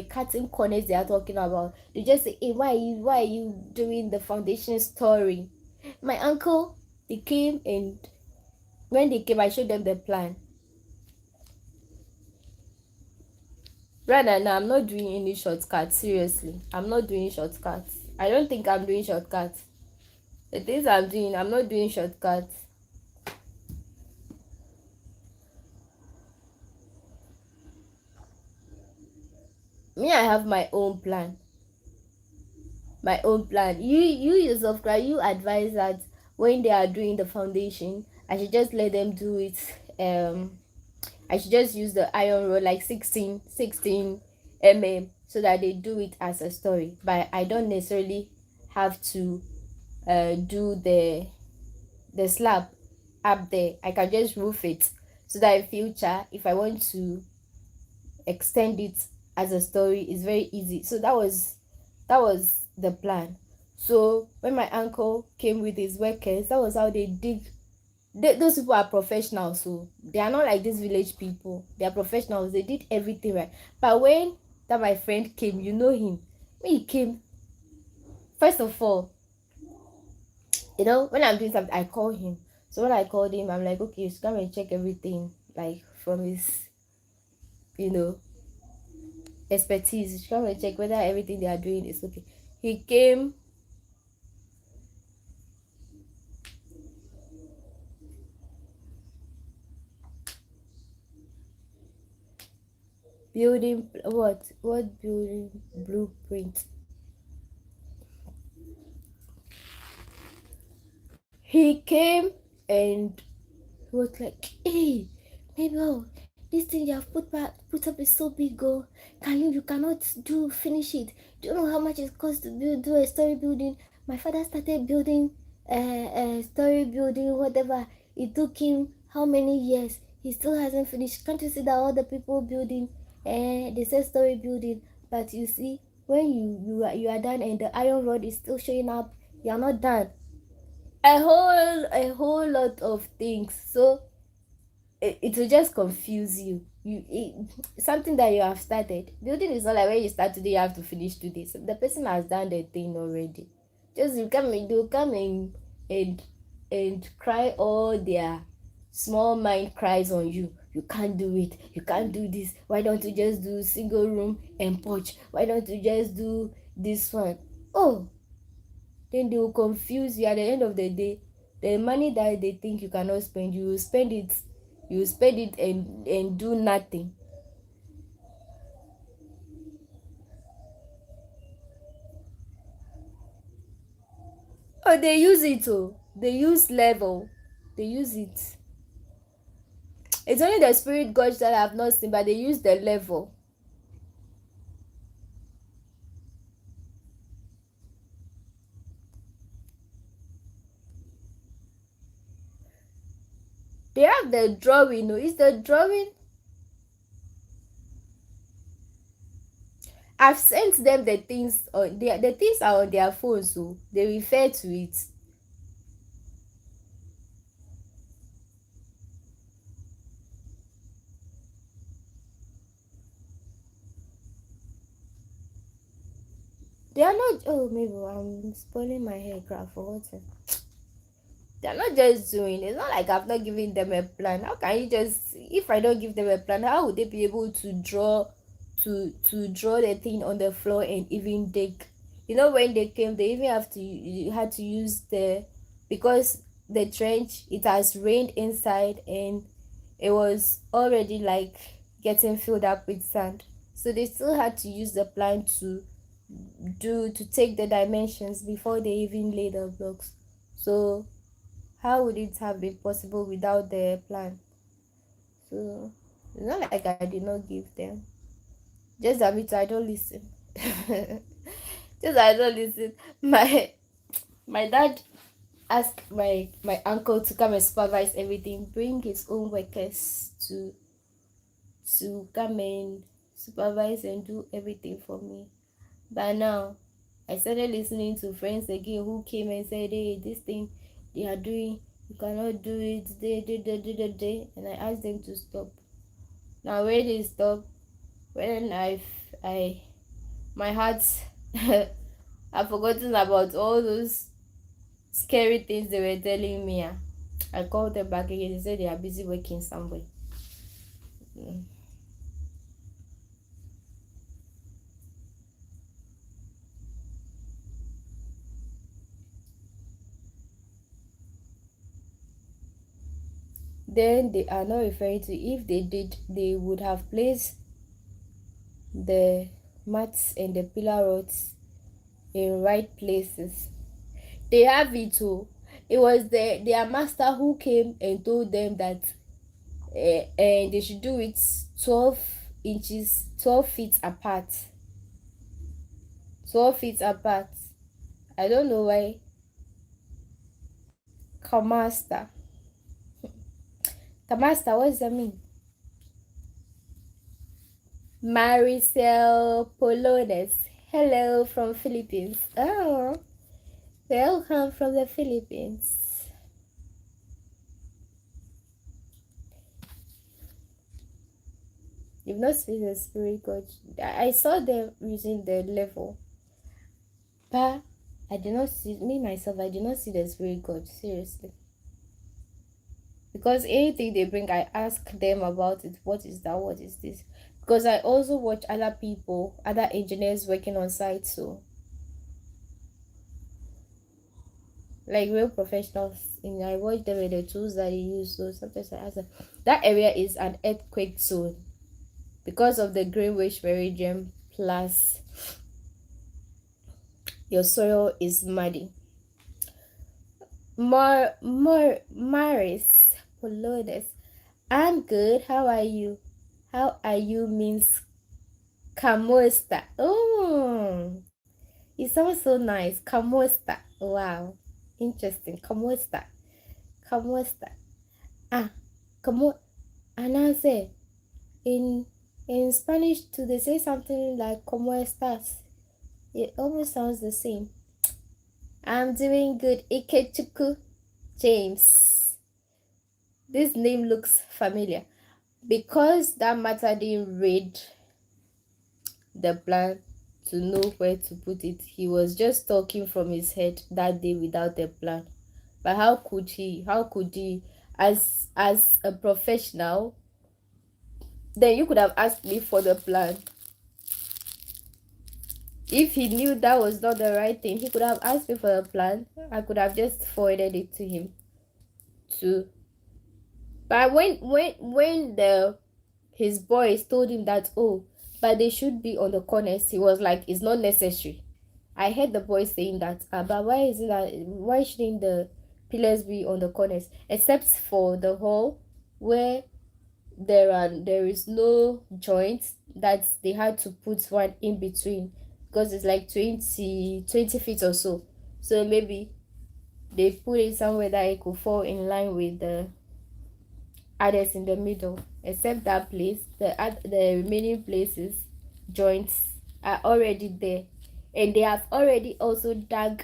cutting corners they are talking about. They just say, hey, why are you doing the foundation story? My uncle, they came, and when they came, I showed them the plan. Rather, now I'm not doing any shortcuts. Seriously, I'm not doing shortcuts. I don't think I'm doing shortcuts. The things I'm doing, I'm not doing shortcuts. Me, I have my own plan. My own plan. You yourself, cry. You advise that when they are doing the foundation, I should just let them do it. I should just use the iron rod, like 16 mm, so that they do it as a story. But I don't necessarily have to do the slab up there. I can just roof it, so that in future, if I want to extend it as a story, it's very easy. So that was the plan. So when my uncle came with his workers, that was how they dig. Those people are professionals, so they are not like these village people. They are professionals. They did everything right. But when that my friend came, you know him. When he came, first of all, when I'm doing something, I call him. So when I called him, I'm like, okay, so come and check everything, like from his, you know, expertise. Come and check whether everything they are doing is okay. He came. Building what building blueprint? He came and he was like, hey, Mabel, this thing you have put up is so big, oh. You cannot finish it. Do you know how much it costs to do a story building? My father started building a story building, whatever. It took him how many years? He still hasn't finished. Can't you see that all the people building, they say story building, but you see, when you are done and the iron rod is still showing up, you are not done. A whole lot of things. So it will just confuse you. Something that you have started building is not like when you start today you have to finish today. So the person has done the thing already. Just you come and they'll come and cry all their small mind cries on you. You can't do it, you can't do this. Why don't you just do single room and porch? Why don't you just do this one? Oh, then they will confuse you. At the end of the day, the money that they think you cannot spend, you will spend it and do nothing. Oh, they use it. Oh, they use level. They use it. It's only the spirit gods that I have not seen, but they use the level. They have the drawing. No, it's the drawing. I've sent them the things. The things are on their phones, so they refer to it. They are not. Oh, maybe I'm spoiling my hair graph for what? They're not just doing. It's not like I've not given them a plan. How can you just, if I don't give them a plan, how would they be able to draw the thing on the floor and even dig? When they came, they even had to use because the trench, it has rained inside, and it was already like getting filled up with sand. So they still had to use the plan to take the dimensions before they even lay the blocks. So how would it have been possible without the plan? So it's not like I did not give them. Just that me too, I don't listen. Just that I don't listen. My dad ask my uncle to come and supervise everything, bring his own workers to come and supervise and do everything for me. But now I started listening to friends again who came and said, hey, this thing they are doing, you cannot do it, they, and I asked them to stop. Now when they stop, when I my heart I've forgotten about all those scary things they were telling me. I called them back again. They said they are busy working somewhere. Mm. Then they are not referring to, if they did, they would have placed the mats and the pillar rods in right places. They have it too. It was their master who came and told them that and they should do it 12 inches, 12 feet apart. 12 feet apart. I don't know why. Kamasta. Kamasta, what does that mean? Maricel Polones. Hello from Philippines. Oh, welcome from the Philippines. You've not seen the spirit god. I saw them using the level, but I did not see, me myself, I did not see the spirit god, seriously. Because anything they bring, I ask them about it. What is that? What is this? Because I also watch other people, other engineers working on site, so like real professionals, and I watch them with the tools that they use. So sometimes I ask them, that area is an earthquake zone because of the Greenwich Meridian, plus your soil is muddy. Maris Polodes. I'm good. How are you? How are you means kamosta. Oh, it sounds so nice. Kamosta. Wow. Interesting. Kamosta. Kamosta. Ah, kamo. And I say in Spanish too, they say something like como estas. It almost sounds the same. I'm doing good. Ikechuku James. This name looks familiar. Because that matter didn't read the plan to know where to put it, he was just talking from his head that day without a plan. But how could he as a professional, then you could have asked me for the plan. If he knew that was not the right thing, he could have asked me for the plan. I could have just forwarded it to him too. But when the his boys told him that, oh, but they should be on the corners, he was like, it's not necessary. I heard the boys saying that, but why is it that, why shouldn't the pillars be on the corners, except for the hall where there is no joint, that they had to put one in between because it's like 20 feet or so. So maybe they put it somewhere that it could fall in line with the others in the middle. Except that place, the remaining places, joints are already there, and they have already also dug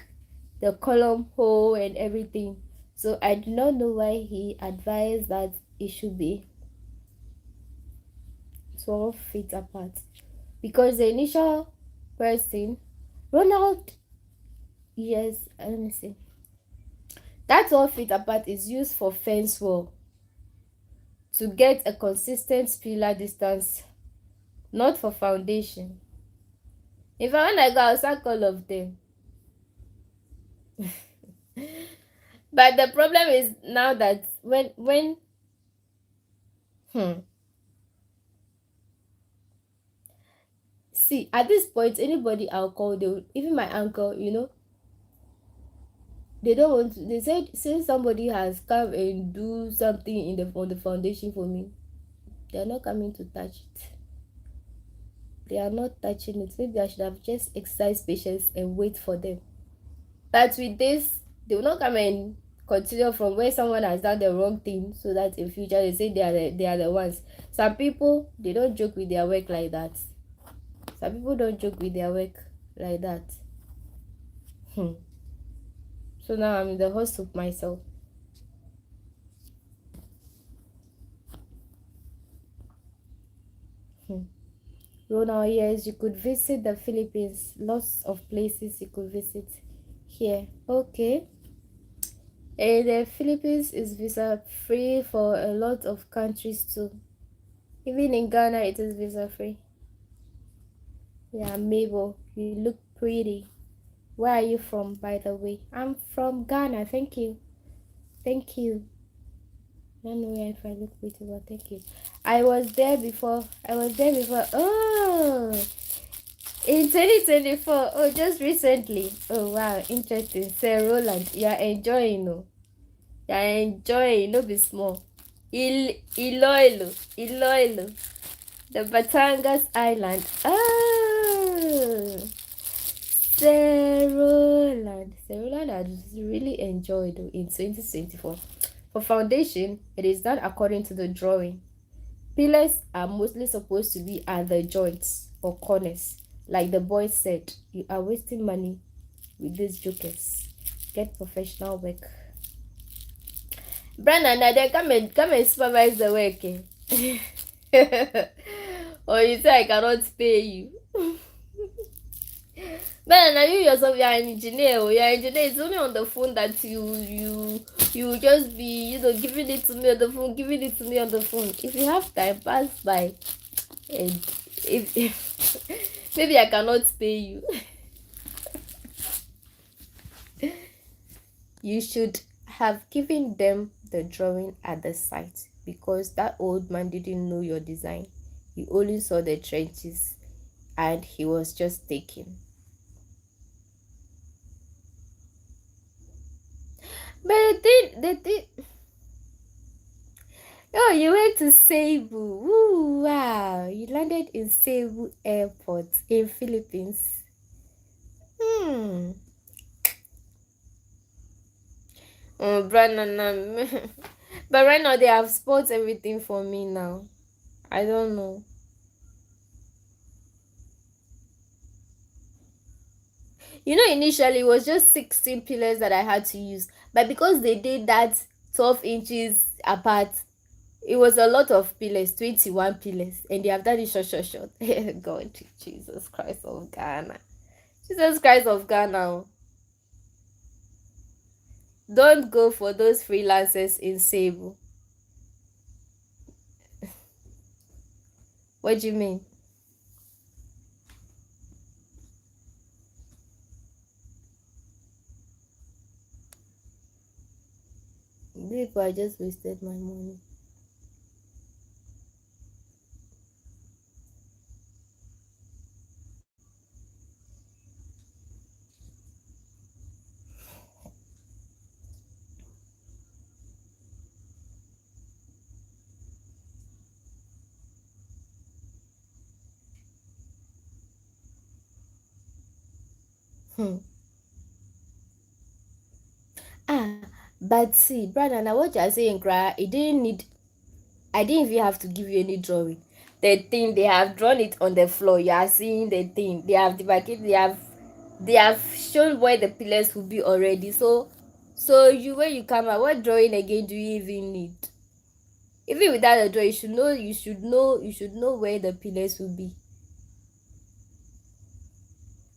the column hole and everything. So I do not know why he advised that it should be 12 feet apart, because the initial person, Ronald, yes, let me see, that 12 feet apart is used for fence wall to get a consistent pillar distance, not for foundation. If I want to go, I'll sack all of them. But the problem is now that when see, at this point, anybody I'll call, they would, even my uncle, they don't want to, they said since somebody has come and do something on the foundation for me, they are not coming to touch it. They are not touching it. Maybe I should have just exercised patience and wait for them. But with this, They will not come and continue from where someone has done the wrong thing, so that in future they say they are the ones. Some people, they don't joke with their work like that. Some people don't joke with their work like that. Hmm. So now I'm in the host of myself. Hmm. Ronald, yes, you could visit the Philippines. Lots of places you could visit here. Okay. And the Philippines is visa free for a lot of countries too. Even in Ghana, it is visa free. Yeah, Mabel, you look pretty. Where are you from, by the way? I'm from Ghana. Thank you. Thank you. I don't know if I look pretty, but thank you. I was there before. I was there before. Oh, in 2024. Oh, just recently. Oh, wow. Interesting. Sir Roland, you are enjoying, no? You are enjoying. No be small. Iloilo. Iloilo. The Batangas Island. Oh. Cerulean. Cerulean I really enjoyed in 2024. For foundation, it is done according to the drawing. Pillars are mostly supposed to be at the joints or corners. Like the boy said, you are wasting money with these jokers. Get professional work. Brandon, now then come and supervise the work. Or you say I cannot pay you. Man, now you yourself, you're an engineer. You're an engineer. It's only on the phone that you just be, giving it to me on the phone, giving it to me on the phone. If you have time, pass by. And if maybe I cannot pay you. You should have given them the drawing at the site, because that old man didn't know your design. He only saw the trenches and he was just taking. But the thing, oh, you went to Cebu. Ooh, wow. You landed in Cebu Airport in Philippines. Hmm. Oh, Brandon. But right now they have spots everything for me now. I don't know. Initially it was just 16 pillars that I had to use. But because they did that 12 inches apart, it was a lot of pillars, 21 pillars. And they have done it short. God, Jesus Christ of Ghana. Jesus Christ of Ghana. Don't go for those freelancers in Cebu. What do you mean? People, I just wasted my money. Hmm. Ah, but see, brother, now what you are saying, cry, it didn't need. I didn't even have to give you any drawing. The thing they have drawn it on the floor. You are seeing the thing. They have demarcated. They have shown where the pillars will be already. So you when you come out, what drawing again do you even need? Even without a drawing, you should know. You should know. You should know where the pillars will be.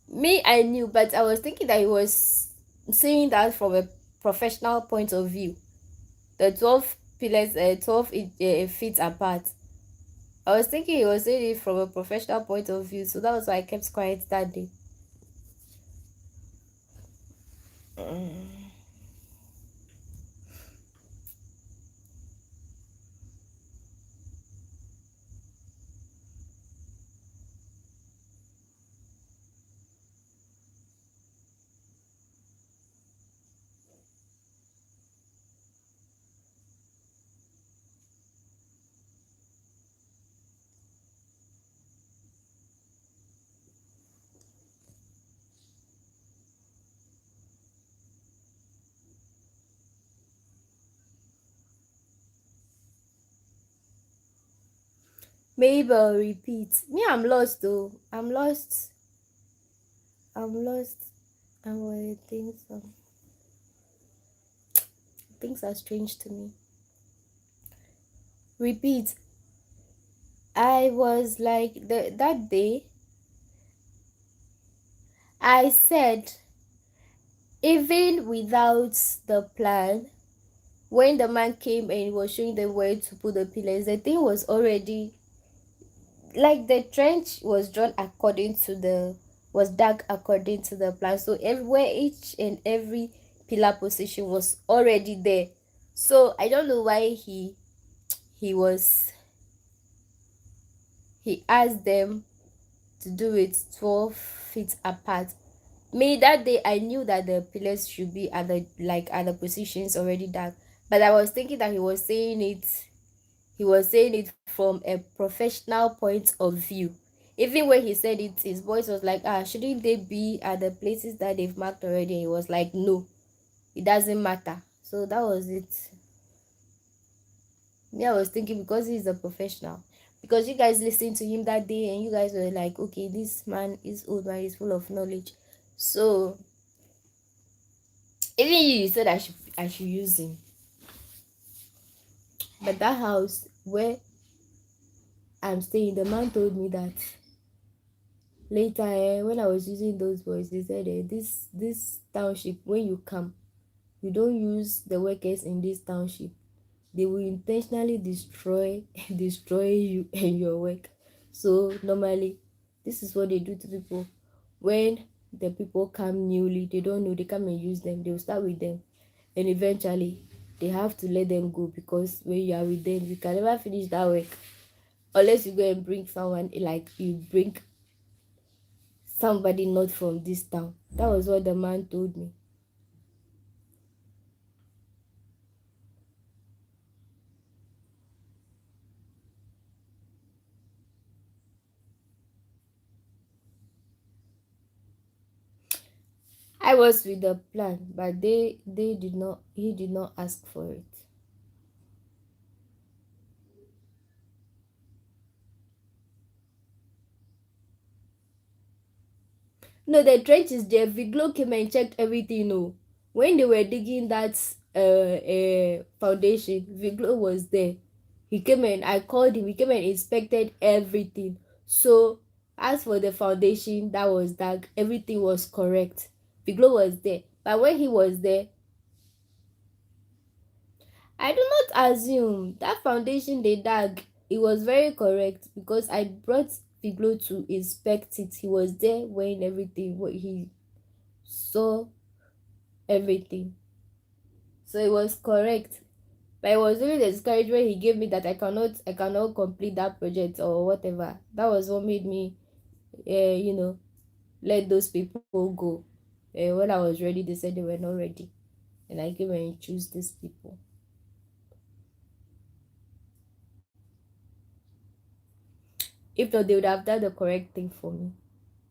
Me, I knew, but I was thinking that he was seeing that from a professional point of view. The 12 pillars, 12 feet apart. I was thinking he was seeing it from a professional point of view, so that was why I kept quiet that day. Mabel, repeat. Me, I'm lost though. I'm lost. I'm lost. And I think things are strange to me. Repeat. I was like that day. I said even without the plan, when the man came and was showing them where to put the pillars, the thing was already like the trench was drawn according to the was dug according to the plan. So everywhere each and every pillar position was already there. So I don't know why he was he asked them to do it 12 feet apart. Me that day I knew that the pillars should be at the positions already dug. But I was thinking that he was saying it from a professional point of view. Even when he said it, his voice was like, shouldn't they be at the places that they've marked already? And he was like, no, it doesn't matter. So that was it. Me, I was thinking because he's a professional. Because you guys listened to him that day and you guys were like, okay, this man is old, man, he's full of knowledge. So even you said I should use him. But that house where I'm staying, the man told me that later, when I was using those boys, they said, this township, when you come, you don't use the workers in this township. They will intentionally destroy destroy you and your work. So normally, this is what they do to people. When the people come newly, they don't know, they come and use them. They will start with them, and eventually, they have to let them go because when you are with them, you can never finish that work unless you go and bring someone like you bring somebody not from this town. That was what the man told me. I was with the plan, but they did not he did not ask for it. No, the trench is there. Viglo came and checked everything. No, when they were digging that foundation, Viglo was there. He came and I called him. He came and inspected everything. So as for the foundation that was dug, everything was correct. Viglo was there, but when he was there, I do not assume that foundation they dug. It was very correct because I brought Figlo to inspect it. He was there when everything, what he saw everything. So it was correct. But it was really the discouragement he gave me that I cannot complete that project or whatever. That was what made me let those people go. When I was ready, they said they were not ready. And I came and choose these people. If not, they would have done the correct thing for me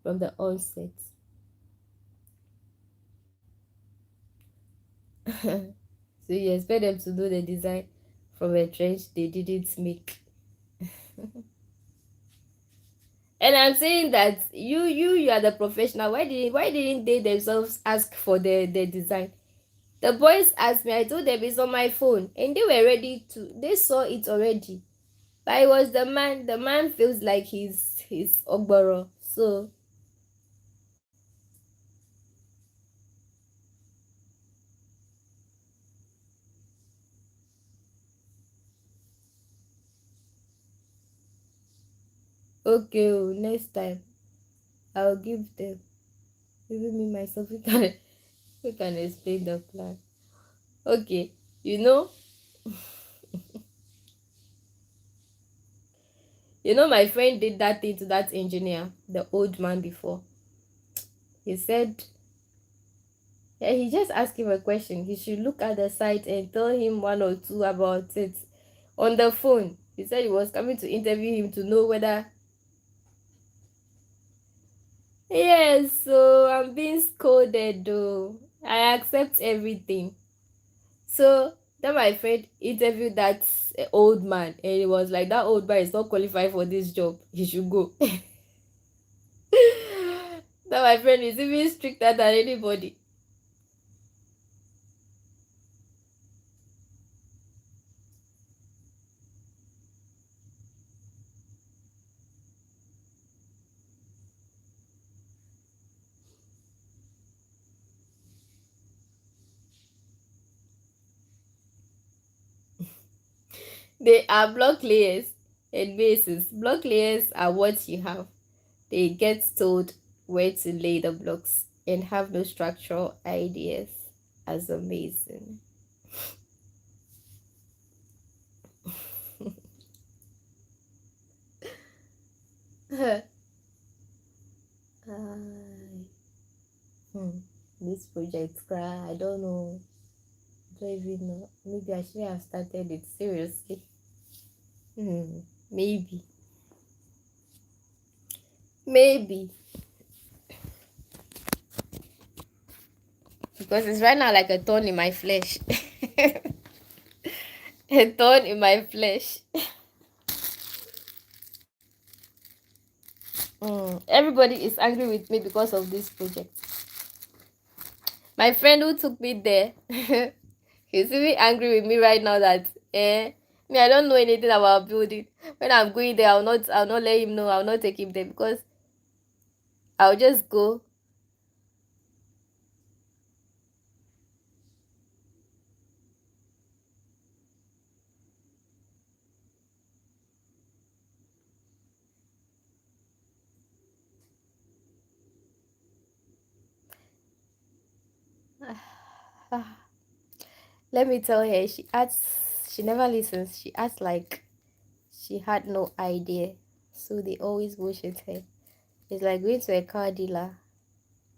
from the onset. So you expect them to do the design from a trench they didn't make. And I'm saying that you are the professional. Why didn't they themselves ask for the design? The boys asked me, I told them it's on my phone, and they were ready to. They saw it already. But it was the man. The man feels like he's ogboro. So okay, next time I'll give them. Even me myself, we can explain the plan. Okay, you know, my friend did that thing to that engineer, the old man before. He said, yeah, he just asked him a question. He should look at the site and tell him one or two about it on the phone. He said he was coming to interview him to know whether. Yes, so I'm being scolded though. I accept everything. So Then my friend interviewed that old man, and he was like, that old man is not qualified for this job. He should go. That my friend is even stricter than anybody. They are block layers and bases. Block layers are what you have. They get told where to lay the blocks and have no structural ideas as a mason. Ai, this project, cry. I don't know. I don't even know. Maybe I should have started it seriously. Maybe. Maybe. Because it's right now like a thorn in my flesh. A thorn in my flesh. Everybody is angry with me because of this project. My friend who took me there, he's even angry with me right now that me, I don't know anything about building. When I'm going there, I'll not let him know. I'll not take him there because I'll just go. Let me tell her, she acts, she never listens. She acts like she had no idea. So they always bullshit her. It's like going to a car dealer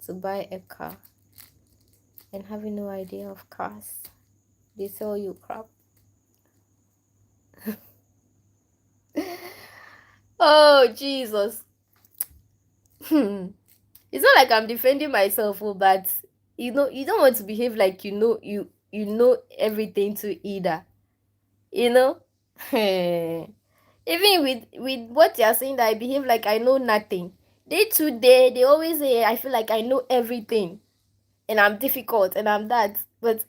to buy a car and having no idea of cars. They sell you crap. Oh, Jesus. It's not like I'm defending myself, but you don't want to behave like you know everything to either. You know? Even with what you're saying that I behave like I know nothing. They too they always say I feel like I know everything and I'm difficult and I'm that. But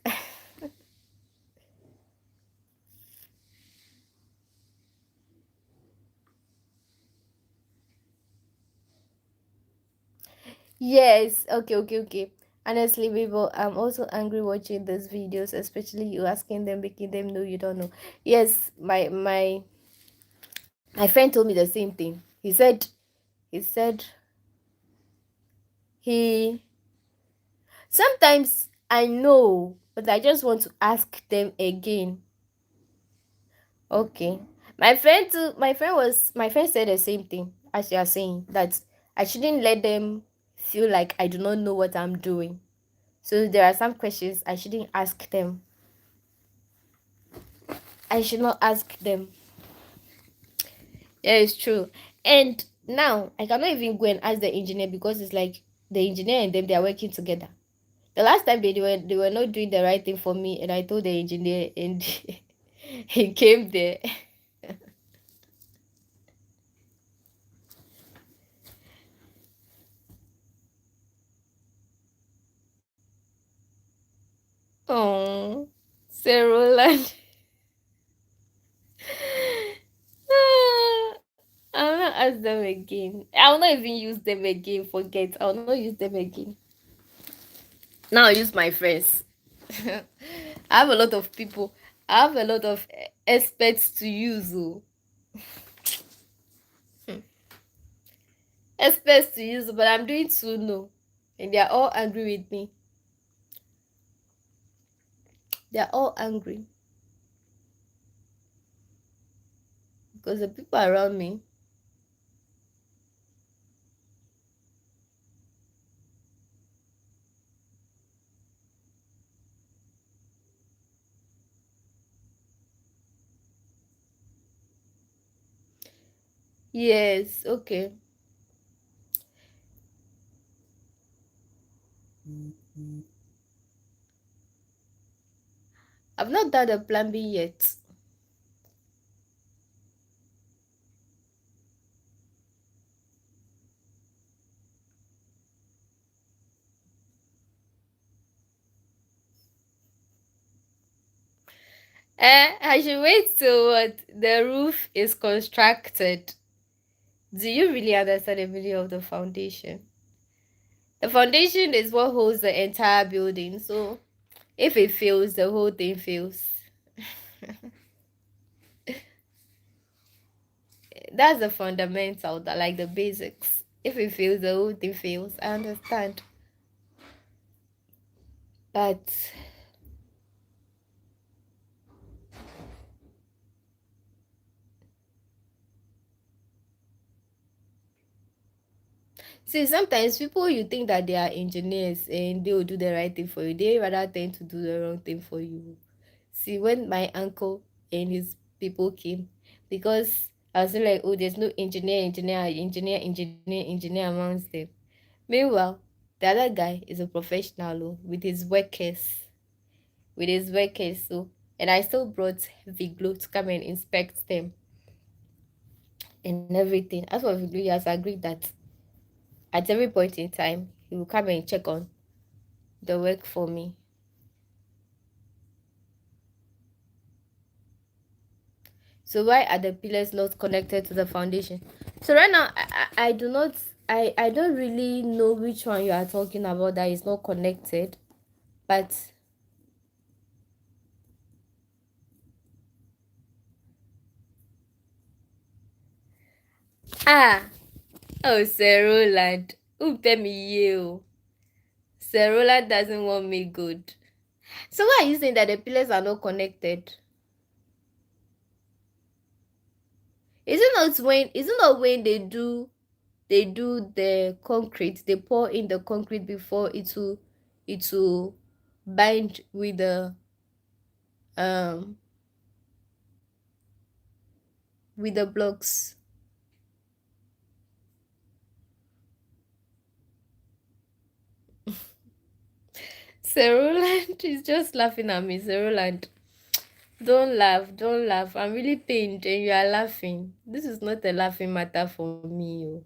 yes, okay. Honestly, people, I'm also angry watching these videos, especially you asking them, making them know you don't know. Yes, my friend told me the same thing. He said he sometimes I know, but I just want to ask them again. Okay. My friend said the same thing as you are saying, that I shouldn't let them feel like I do not know what I'm doing. So there are some questions I shouldn't ask them. I should not ask them. Yeah, it's true. And now I cannot even go and ask the engineer because it's like the engineer and them they are working together. The last time they were not doing the right thing for me, and I told the engineer, and he came there. Oh, Sir Roland. I'll not ask them again. I'll not even use them again. Forget. I'll not use them again. Now I use my friends. I have a lot of people. I have a lot of experts to use. Oh. Experts to use, but I'm doing too no. And they're all angry with me. They're all angry because the people around me. Yes, okay. I've not done the plan B yet. I should wait till what the roof is constructed. Do you really understand the meaning of the foundation? The foundation is what holds the entire building. So if it fails, the whole thing fails. That's the fundamental, that like the basics. If it fails, the whole thing fails. I understand. But see, sometimes people you think that they are engineers and they will do the right thing for you. They rather tend to do the wrong thing for you. See, when my uncle and his people came, because I was like, oh, there's no engineer amongst them. Meanwhile, the other guy is a professional with his workers, So, and I still brought Viglo to come and inspect them and everything. As for Viglo, he has agreed that at every point in time, he will come and check on the work for me. So why are the pillars not connected to the foundation? So right now, I do not, I don't really know which one you are talking about that is not connected, but ah, oh, Sir Roland, who pay me you? Sir Roland doesn't want me good. So why are you saying that the pillars are not connected? Is it not when they do the concrete, they pour in the concrete before it will bind um with the blocks. Sir Roland is just laughing at me. Sir Roland, don't laugh, don't laugh. I'm really pained and you are laughing. This is not a laughing matter for me. Oh.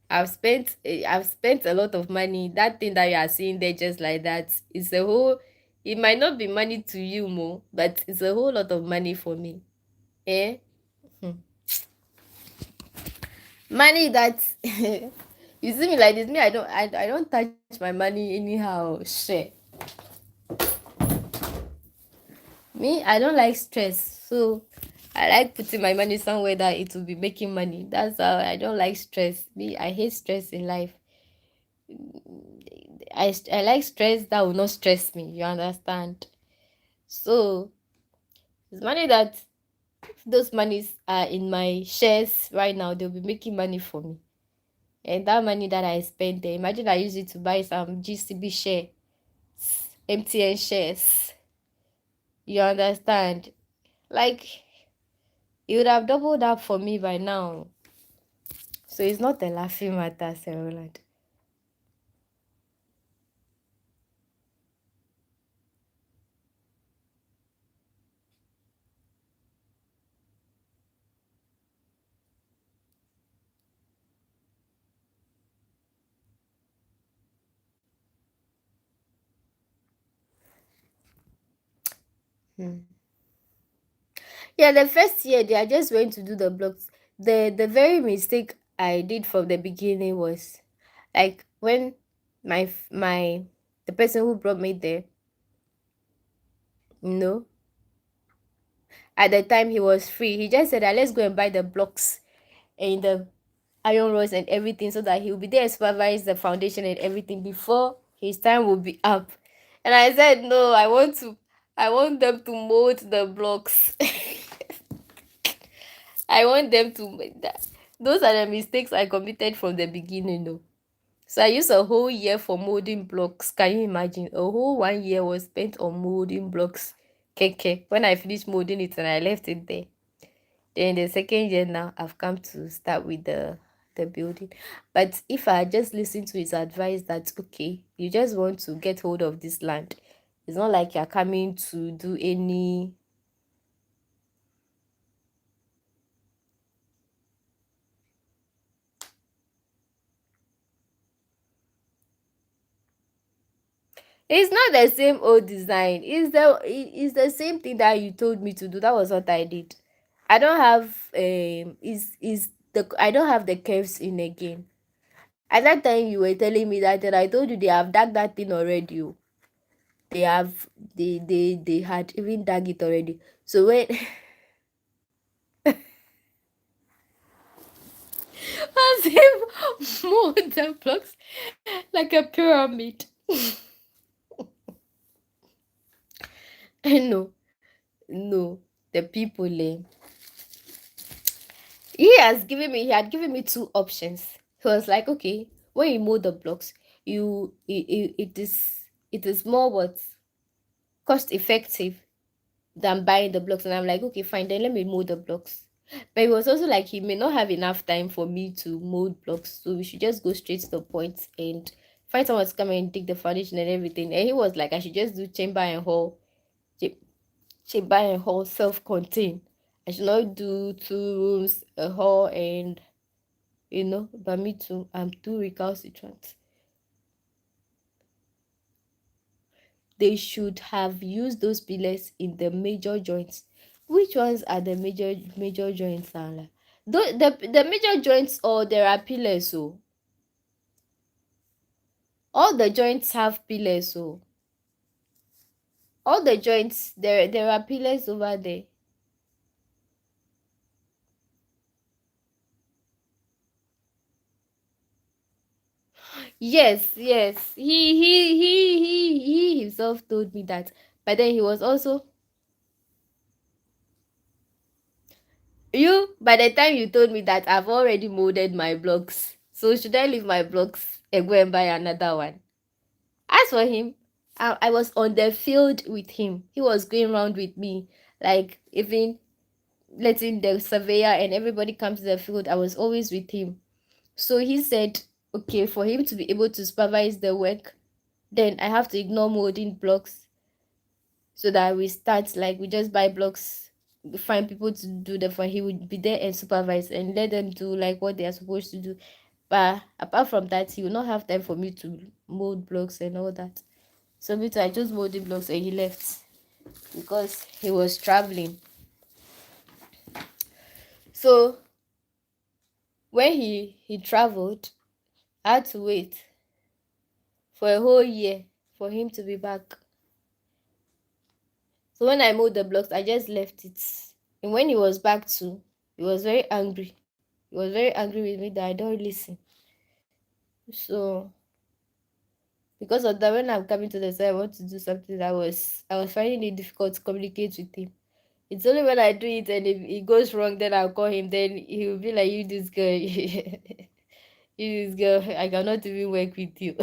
I've spent a lot of money. That thing that you are seeing there just like that, it's a whole, it might not be money to you more, but it's a whole lot of money for me. Eh? Hmm. Money that you see me like this, me, I don't touch my money anyhow. Share. Me, I don't like stress. So I like putting my money somewhere that it will be making money. That's how I don't like stress. Me, I hate stress in life. I like stress that will not stress me. You understand? So it's money that if those monies are in my shares right now, they'll be making money for me. And that money that I spend there, imagine I use it to buy some GCB share, MTN shares. You understand? Like it would have doubled up for me by now. So it's not a laughing matter, Sir Roland. Hmm. Yeah, the first year they are just going to do the blocks. The very mistake I did from the beginning was like when my the person who brought me there, you know, at the time he was free. He just said that let's go and buy the blocks and the iron rods and everything so that he will be there to supervise the foundation and everything before his time will be up. And I said no, I want them to mold the blocks. I want them to make that. Those are the mistakes I committed from the beginning though. So I used a whole year for molding blocks. Can you imagine? A whole 1 year was spent on molding blocks. Keke. When I finished molding it and I left it there. Then the second year now I've come to start with the building. But if I just listen to his advice that okay, you just want to get hold of this land, It's not like you're coming to do any. It's not the same old design. It's the same thing that you told me to do. That was what I did. I don't have is the I don't have the curves in again. At that time you were telling me that, and I told you they have dug that thing already. Oh. They have they had even dug it already. So when as if mold the blocks like a pyramid. No, no, the people he had given me two options. He was like, okay, when you mold the blocks, it is more what cost effective than buying the blocks. And I'm like, okay, fine, then let me mold the blocks. But it was also like he may not have enough time for me to mold blocks, so we should just go straight to the point and find someone to come and dig the foundation and everything. And he was like, I should just do cha- chamber and hall self-contained. I should not do two rooms, a hall, and but me too, I'm too recalcitrant. They should have used those pillars in the major joints. Which ones are the major joints, Ala? The major joints, or there are pillars, so all the joints have pillars, so all the joints there are pillars over there. Yes, yes. He himself told me that. But then he was also you by the time you told me that, I've already molded my blocks. So should I leave my blocks and go and buy another one? As for him, I was on the field with him. He was going around with me, like even letting the surveyor and everybody come to the field. I was always with him. So he said, okay, for him to be able to supervise the work, then I have to ignore molding blocks, so that we start like we just buy blocks, we find people to do the fun. He would be there and supervise and let them do like what they are supposed to do. But apart from that, he will not have time for me to mold blocks and all that. So me too, I just molded blocks and he left because he was traveling. So when he traveled, I had to wait for a whole year for him to be back. So when I moved the blocks, I just left it. And when he was back too, he was very angry. He was very angry with me that I don't listen. So because of that, when I'm coming to the side, I want to do something, I was finding it difficult to communicate with him. It's only when I do it and if it goes wrong, then I'll call him. Then he will be like, "You this girl, you this girl, I cannot even work with you."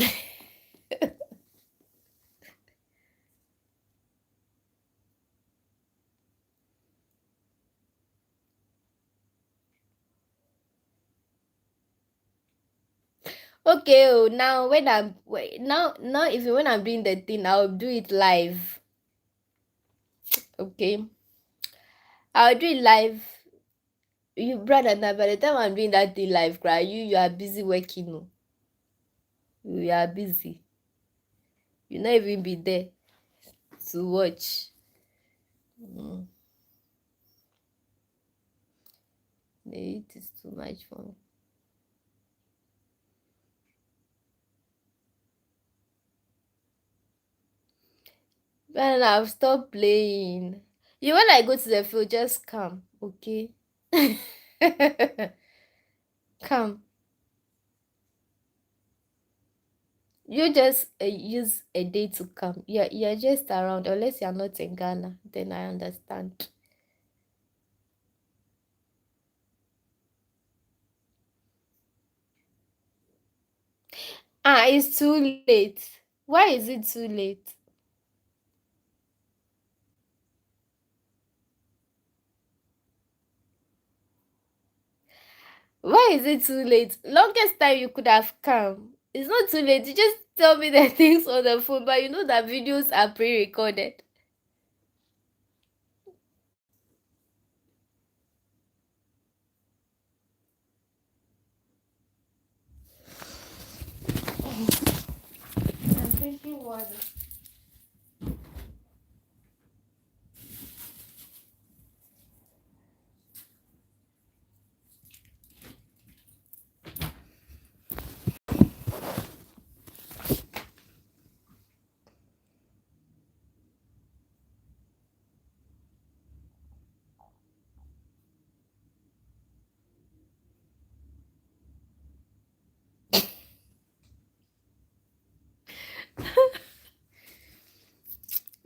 Okay, oh, now when I'm wait, now if when I'm doing the thing, I'll do it live. Okay, I'll do it live. You brother, now by the time I'm doing that thing live, cry, you are busy working. Oh. You are busy. You not even be there to watch. Mm. The heat is too much for me. Man, I've stopped playing. You when I go to the field, just come, okay? Come. You just use a day to come. You're just around, unless you're not in Ghana. Then I understand. Ah, it's too late. Why is it too late? Why is it too late? Longest time you could have come. It's not too late. You just tell me the things on the phone, but you know that videos are pre-recorded. I'm drinking water.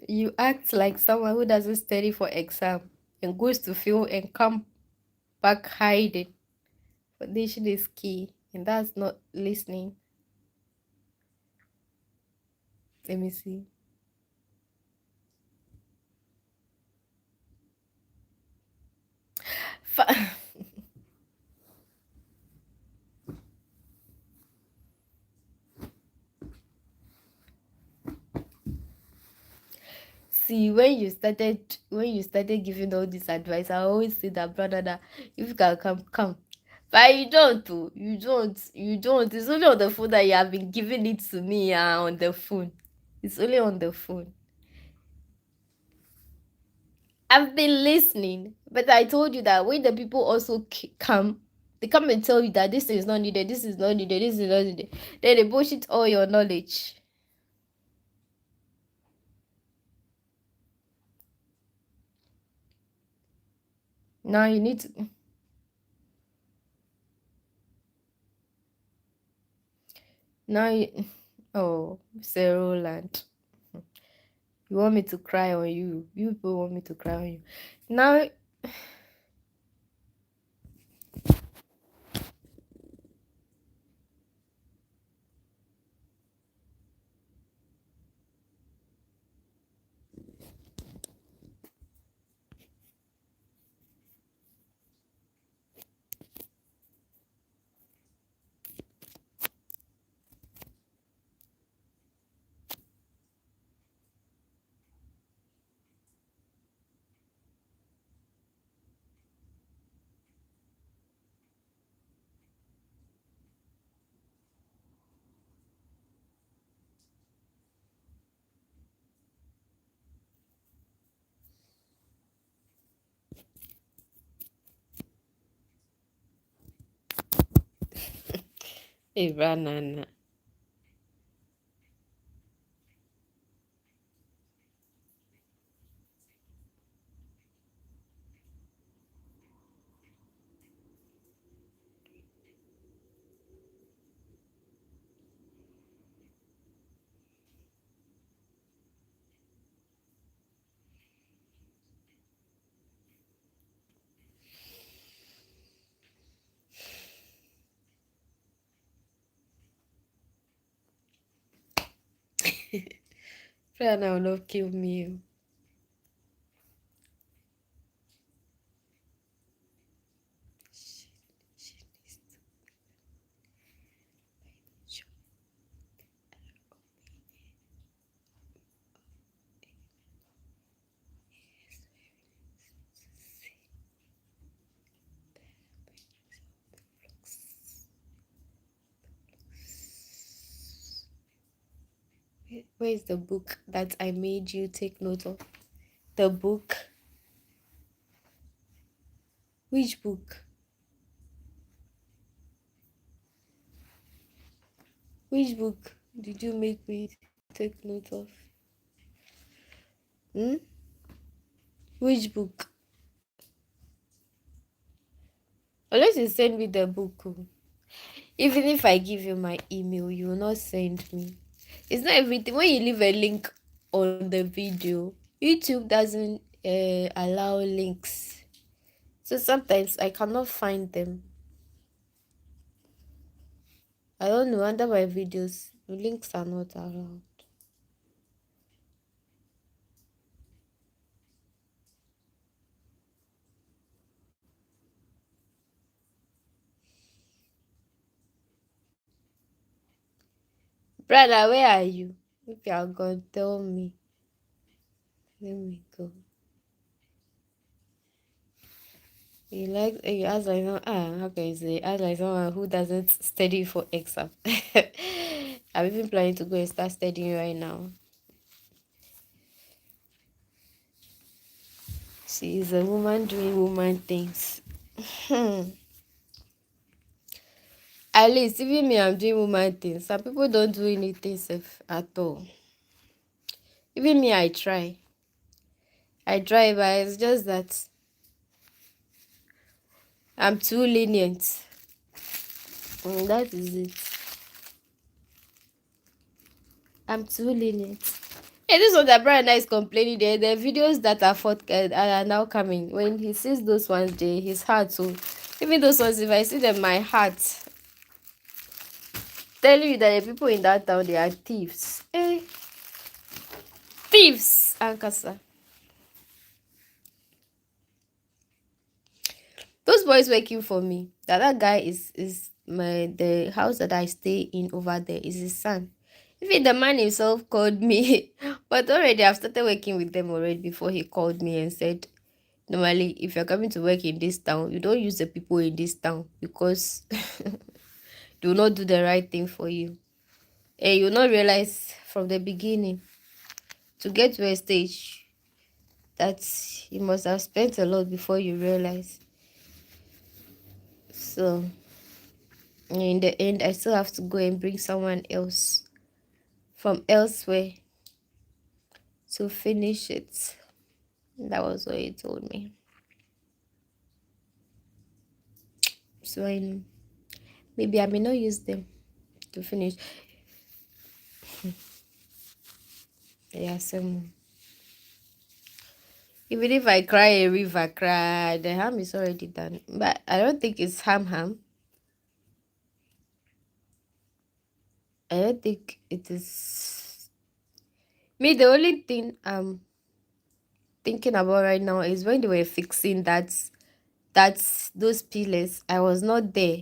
You act like someone who doesn't study for exam and goes to field and come back hiding. Foundation is key, and that's not listening. Let me see. Fa- See, when you started giving all this advice, I always say that, brother, that if you can come, come. But you don't too. You don't. It's only on the phone that you have been giving it to me, on the phone. It's only on the phone. I've been listening, but I told you that when the people also come, they come and tell you that this is not needed, this is not needed, this is not needed. Then they bullshit all your knowledge. Now you need to. Now you. Oh, Sir Roland. You want me to cry on you. You people want me to cry on you. Now, Ivanana. Rihanna will not kill me. Where is the book that I made you take note of? The book? Which book? Which book did you make me take note of? Hmm? Which book? Unless you send me the book. Oh. Even if I give you my email, you will not send me. It's not everything. When you leave a link on the video, YouTube doesn't allow links. So sometimes I cannot find them. I don't know. Under my videos, the links are not allowed. Brother, where are you? If you are gone, tell me. Let me go. You ask like how can you say ask like someone who doesn't study for exam. I'm even planning to go and start studying right now. She is a woman doing woman things. At least even me, I'm doing woman things. Some people don't do anything safe at all. Even me, I try. I try, but it's just that I'm too lenient. That is it. I'm too lenient. Hey, this one that Brian is complaining there. The videos that are now coming. When he sees those ones there, his heart so even those ones, if I see them, my heart telling you that the people in that town they are thieves. Thieves, Ankasa. Those boys working for me. That guy is the house that I stay in over there is his son. Even the man himself called me, but already I've started working with them already before he called me and said, normally, if you're coming to work in this town, you don't use the people in this town because they will not do the right thing for you. And you'll not realize from the beginning to get to a stage that you must have spent a lot before you realize. So, in the end, I still have to go and bring someone else from elsewhere to finish it. That was what he told me. So, maybe I may not use them to finish. Yeah, some. Even if I cry a river cry, the harm is already done. But I don't think it's harm. I don't think it is. Me, the only thing I'm thinking about right now is when they were fixing that's those pillars. I was not there.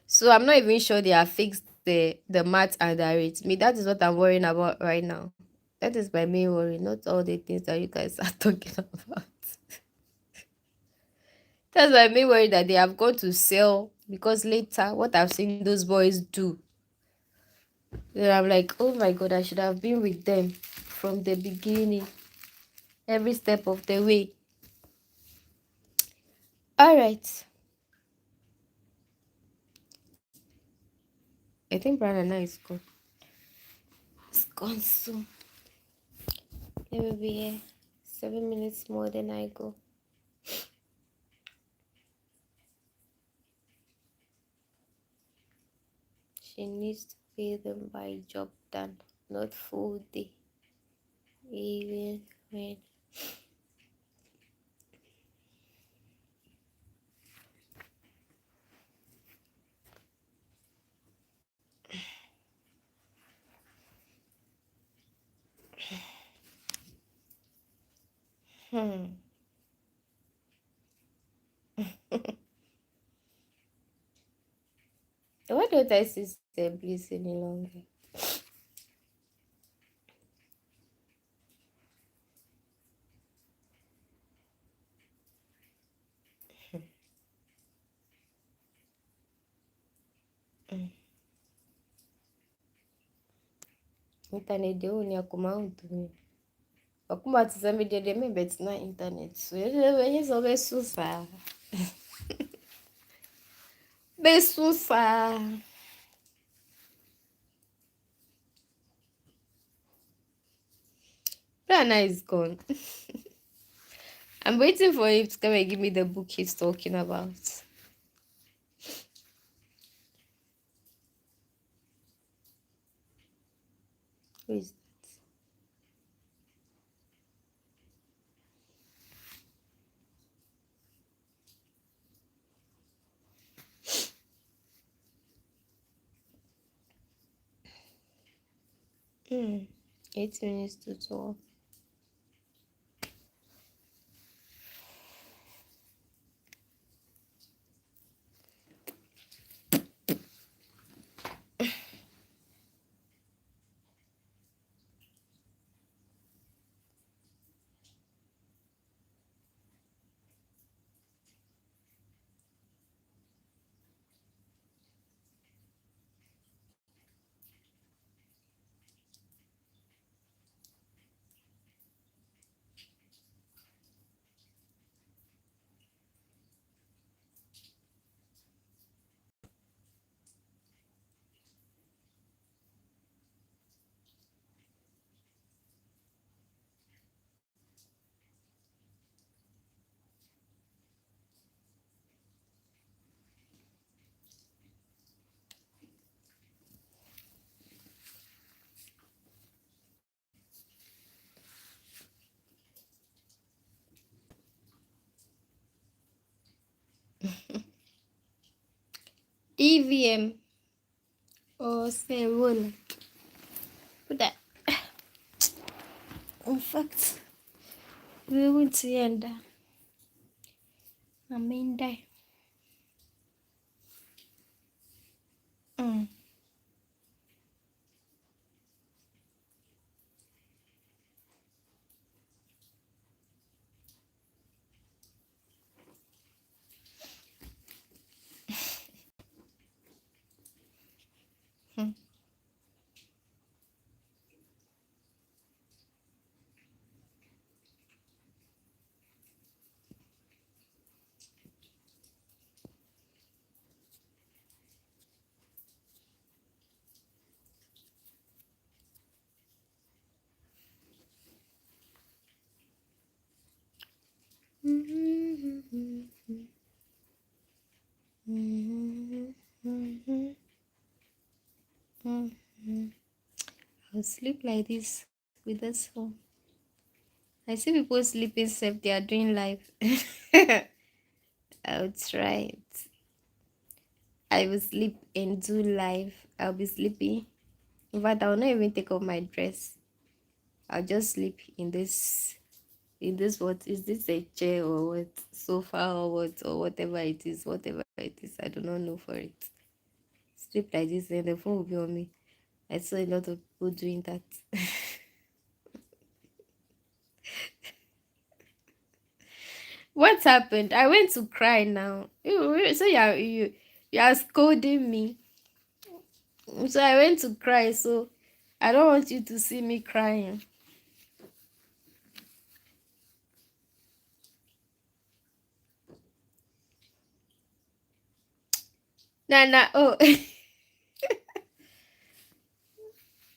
So I'm not even sure they have fixed the mat and the rates. Me, that is what I'm worrying about right now. That is my main worry, not all the things that you guys are talking about. That's my main worry, that they have gone to sell, because later what I've seen those boys do, then I'm like, oh my god, I should have been with them from the beginning, every step of the way. All right. I think Brandon now is gone. It's gone soon. It will be here 7 minutes more than I go. She needs to pay them by job done, not full day. Even when why don't I see Bliss any longer? Internet they only come to me. Wakuma tuseme dede me bet na internet. So yenye so be susa. Be susa. Rana is gone. I'm waiting for him to come and give me the book he's talking about. Who is that? 8 minutes to 12. EVM or Serona. Put that. In fact, we won't see end. I mean, die. Mm. I'll sleep like this with this phone. I see people sleeping safe, they are doing live. I'll try it. I will sleep and do live. I'll be sleeping. In fact, I'll not even take off my dress. I'll just sleep in this, what is this, a chair or what, sofa or what, or whatever it is, I do not know for it. Sleep like this and the phone will be on me. I saw a lot of people doing that. What happened? I went to cry now. So you are scolding me. So I went to cry. So I don't want you to see me crying. Nah. Oh.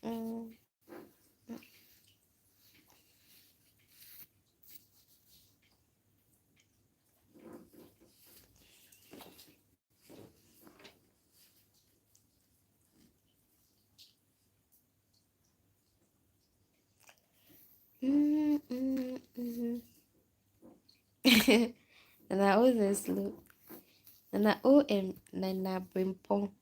Mm, mm, mm, mm. And I always slow. And I oh and I bring pong.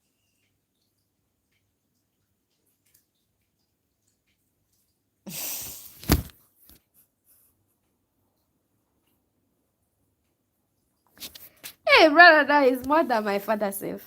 Hey, brother, that is more than my father self.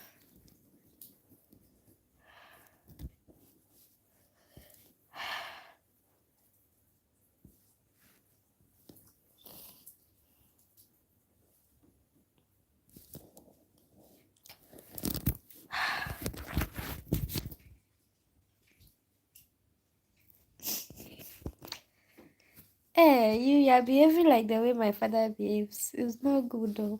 Hey, you are behaving like the way my father behaves. It's not good though.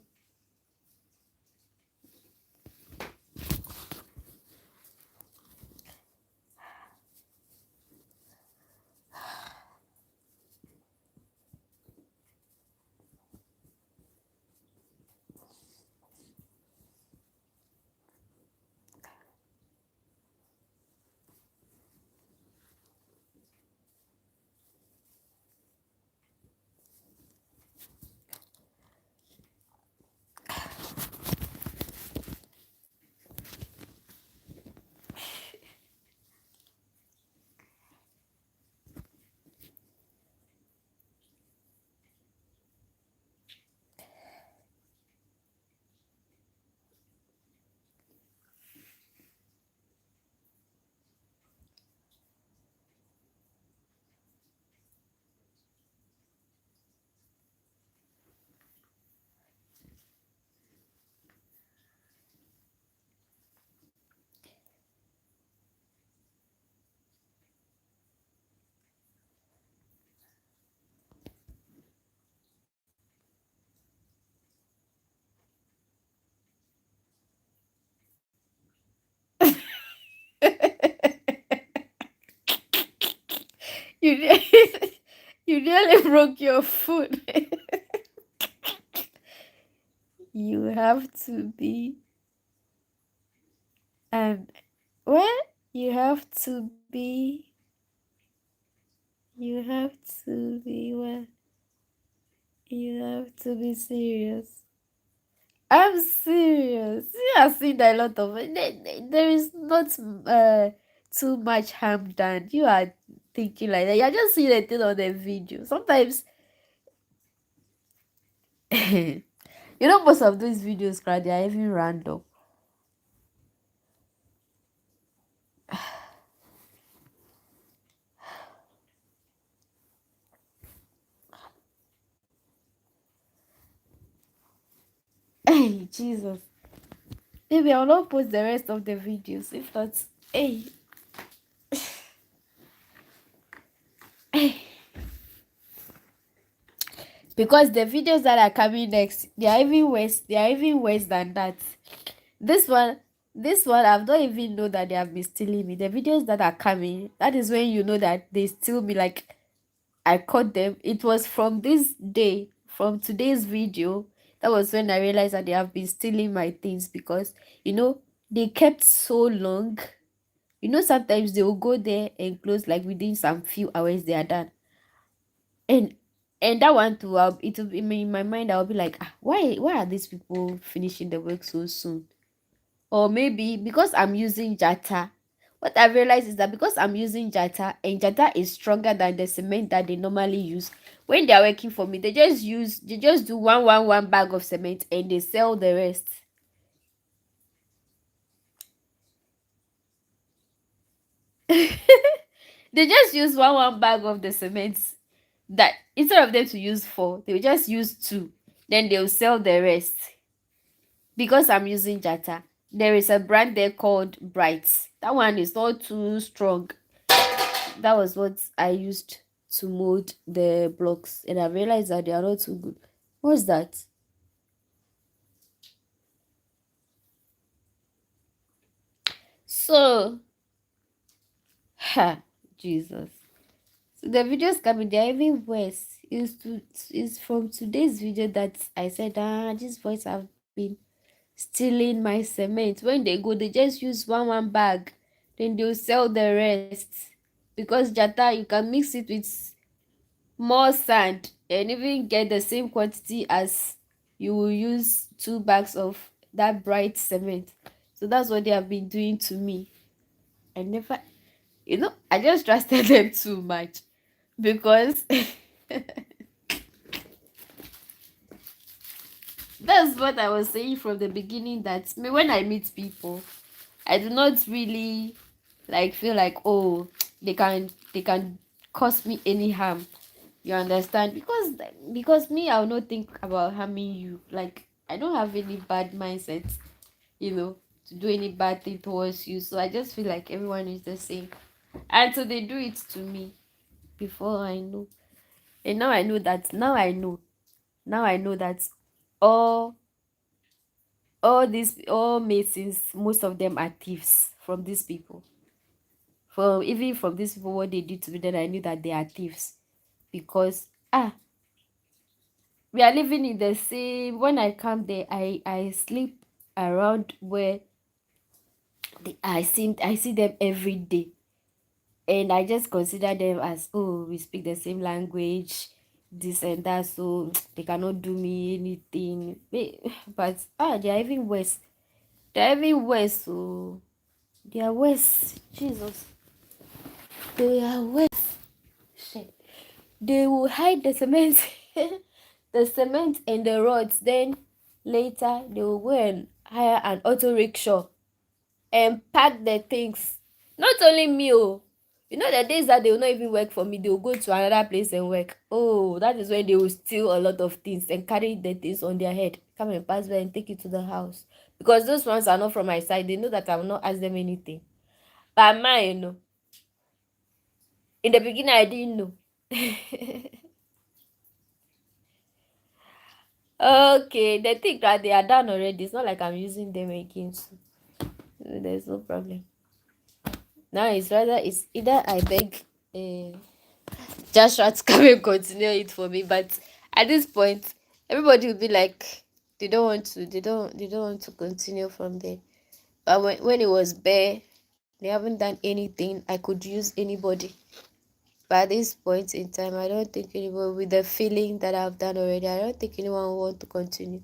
You you nearly broke your foot. You have to be and well, you have to be you have to be well, you have to be serious. I'm serious. You have seen a lot of it. There is not too much harm done. You are thinking like that. You're just seeing a thing on the video. Sometimes you know most of those videos crowd they are even random. Hey Jesus. Maybe I'll not post the rest of the videos. If not, hey, because the videos that are coming next, they are even worse. They are even worse than that. This one, this one, I've not even know that they have been stealing me. The videos that are coming, that is when you know that they steal me. Like I caught them. It was from this day, from today's video. That was when I realized that they have been stealing my things because they kept so long. Sometimes they will go there and close like within some few hours they are done. And that one too, it will be in my mind. I'll be like, why are these people finishing the work so soon? Or maybe because I'm using Jata. What I realized is that because I'm using Jata and Jata is stronger than the cement that they normally use, when they are working for me, they just do one bag of cement and they sell the rest. They just use one bag of the cement that instead of them to use four, they will just use two. Then they'll sell the rest. Because I'm using Jata, there is a brand there called Bright. That one is not too strong. That was what I used to mold the blocks, and I realized that they are not too good. What's that? So, ha, Jesus. So the videos coming, they're even worse. Is from today's video that I said, this voice have been stealing my cement. When they go, they just use one bag, then they'll sell the rest. Because Jata, you can mix it with more sand and even get the same quantity as you will use two bags of that bright cement. So that's what they have been doing to me. I never, I just trusted them too much because that's what I was saying from the beginning, that me when I meet people, I do not really like feel like, oh, they can cause me any harm. You understand? Because me, I'll not think about harming you. Like I don't have any bad mindset, to do any bad thing towards you. So I just feel like everyone is the same. And so they do it to me before I know. And now I know that now I know. Now I know that all all masons, most of them are thieves from these people. From even from these people, what they did to me, then I knew that they are thieves. Because we are living in the same, when I come there, I sleep around where I see them every day, and I just consider them as, oh, we speak the same language, this and that, so they cannot do me anything. But they are even worse. They are even worse. So they are worse. Jesus, they are worse. Shit. They will hide the cement, the cement and the rods. Then later they will go and hire an auto rickshaw and pack the things. Not only me, oh, the days that they will not even work for me, they will go to another place and work. Oh, that is when they will steal a lot of things and carry the things on their head, come and pass by and take it to the house. Because those ones are not from my side. They know that I will not ask them anything. But mine, in the beginning, I didn't know. Okay, they think that they are done already. It's not like I'm using them again. So there's no problem. Now it's either I beg Joshua to come and continue it for me, but at this point, everybody will be like, they don't want to continue from there. But when it was bare, they haven't done anything. I could use anybody. But at this point in time, I don't think anyone, with the feeling that I've done already, I don't think anyone will want to continue.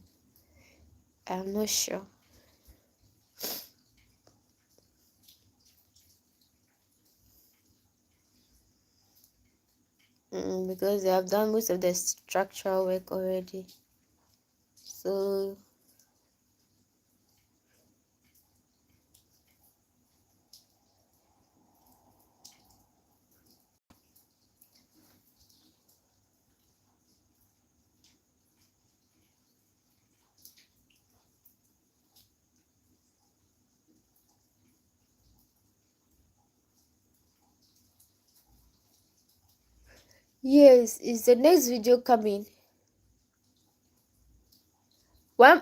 I'm not sure. Because they have done most of the structural work already. So yes, is the next video coming? One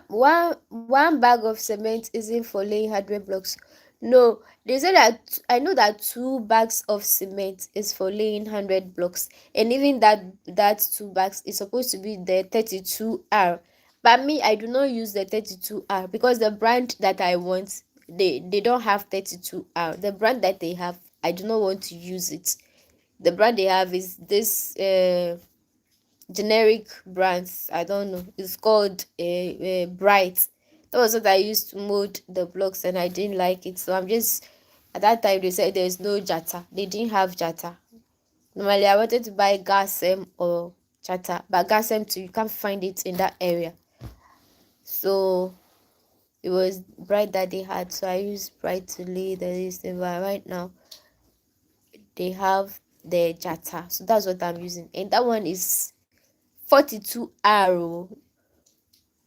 bag of cement isn't for laying 100 blocks. No, they said that I know that 2 bags of cement is for laying 100 blocks, and even that 2 bags is supposed to be the 32R. But me, I do not use the 32R because the brand that I want, they don't have 32R. The brand that they have, I do not want to use it. The brand they have is this generic brands. I don't know, it's called Bright. That was what I used to mold the blocks, and I didn't like it, so I'm just, at that time they said there's no Jata, they didn't have Jata. Normally I wanted to buy Gasem or Jata, but Gasem too, you can't find it in that area, so it was Bright that they had, so I used Bright to lay the list. But right now they have the Jata, so that's what I'm using, and that one is 42R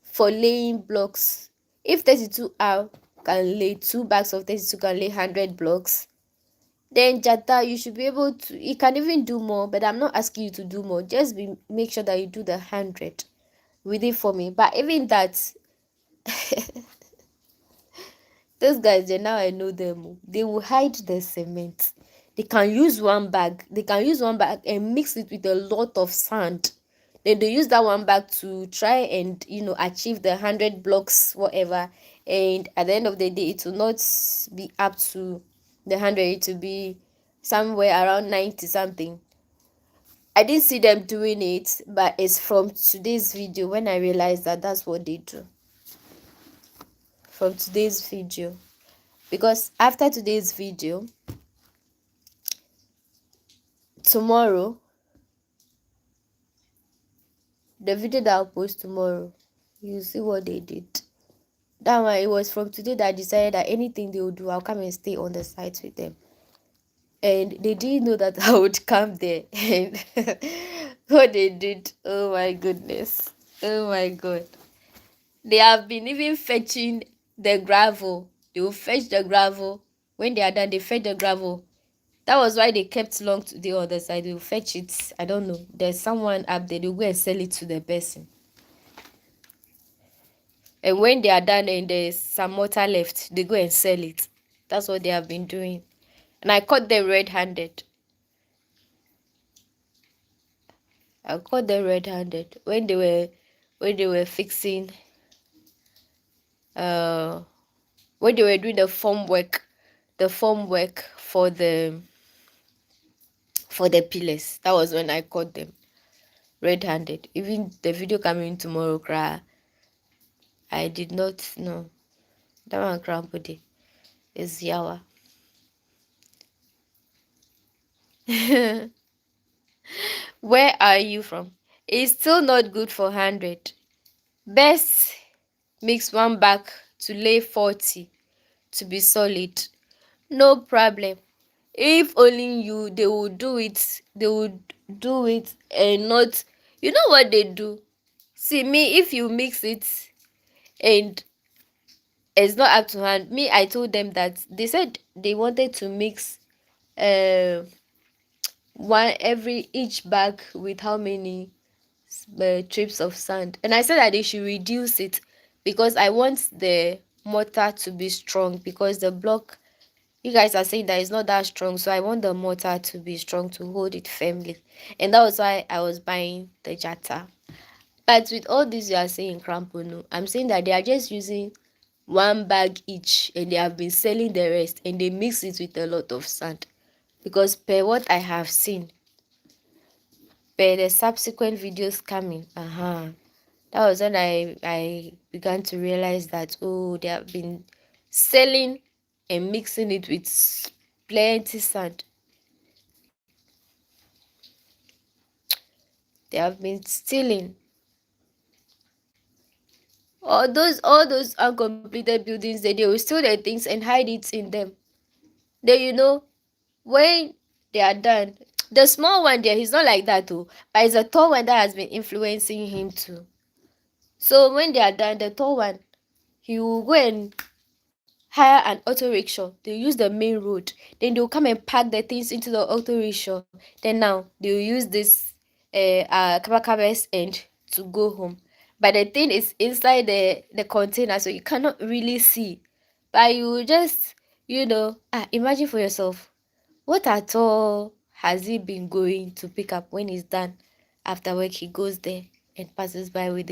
for laying blocks. If 32R can lay 2 bags of 32 can lay 100 blocks, then Jata, you should be able to, you can even do more, but I'm not asking you to do more. Just make sure that you do the 100 with it for me. But even that, those guys, now I know them. They will hide the cement. They can use one bag. They can use one bag and mix it with a lot of sand. Then they use that one bag to try and achieve the 100 blocks, whatever. And at the end of the day, it will not be up to the 100. It will be somewhere around 90 something. I didn't see them doing it, but it's from today's video when I realized that that's what they do. From today's video. Because after today's video, tomorrow, the video that I'll post tomorrow, you see what they did. That one, it was from today that I decided that anything they would do, I'll come and stay on the site with them. And they didn't know that I would come there. And what they did, oh my goodness. Oh my God. They have been even fetching the gravel. They will fetch the gravel. When they are done, they fetch the gravel. That was why they kept long to the other side. They will fetch it. I don't know. There's someone up there. They'll go and sell it to the person. And when they are done and there's some mortar left, they go and sell it. That's what they have been doing. And I caught them red-handed. I caught them red-handed when they were fixing when they were doing the form work for the pillars. That was when I caught them red-handed. Even the video coming tomorrow, cry. I did not know. That one crampody is yawa. Where are you from? It's still not good for 100. Best mix one bag to lay 40 to be solid. No problem. If only you, they would do it. They would do it and not. You know what they do? See me, if you mix it and it's not up to hand. Me, I told them that they said they wanted to mix each bag with how many trips of sand, and I said that they should reduce it because I want the mortar to be strong, because the block, you guys are saying that it's not that strong, so I want the mortar to be strong to hold it firmly, and that was why I was buying the Jata. But with all this you are saying Crampono, I'm saying that they are just using one bag each and they have been selling the rest, and they mix it with a lot of sand, because per what I have seen, per the subsequent videos coming, That was when I began to realize that, oh, they have been selling and mixing it with plenty sand. They have been stealing all those uncompleted buildings. They will steal their things and hide it in them. Then when they are done, the small one there, he's not like that too, but it's a tall one that has been influencing him too. So when they are done, the tall one, he will go and hire an auto rickshaw. They use the main road. Then they'll come and pack the things into the auto rickshaw. Then now they'll use this kabakabe's end to go home. But the thing is inside the container, so you cannot really see. But you just imagine for yourself, what at all has he been going to pick up when he's done after work? He goes there and passes by with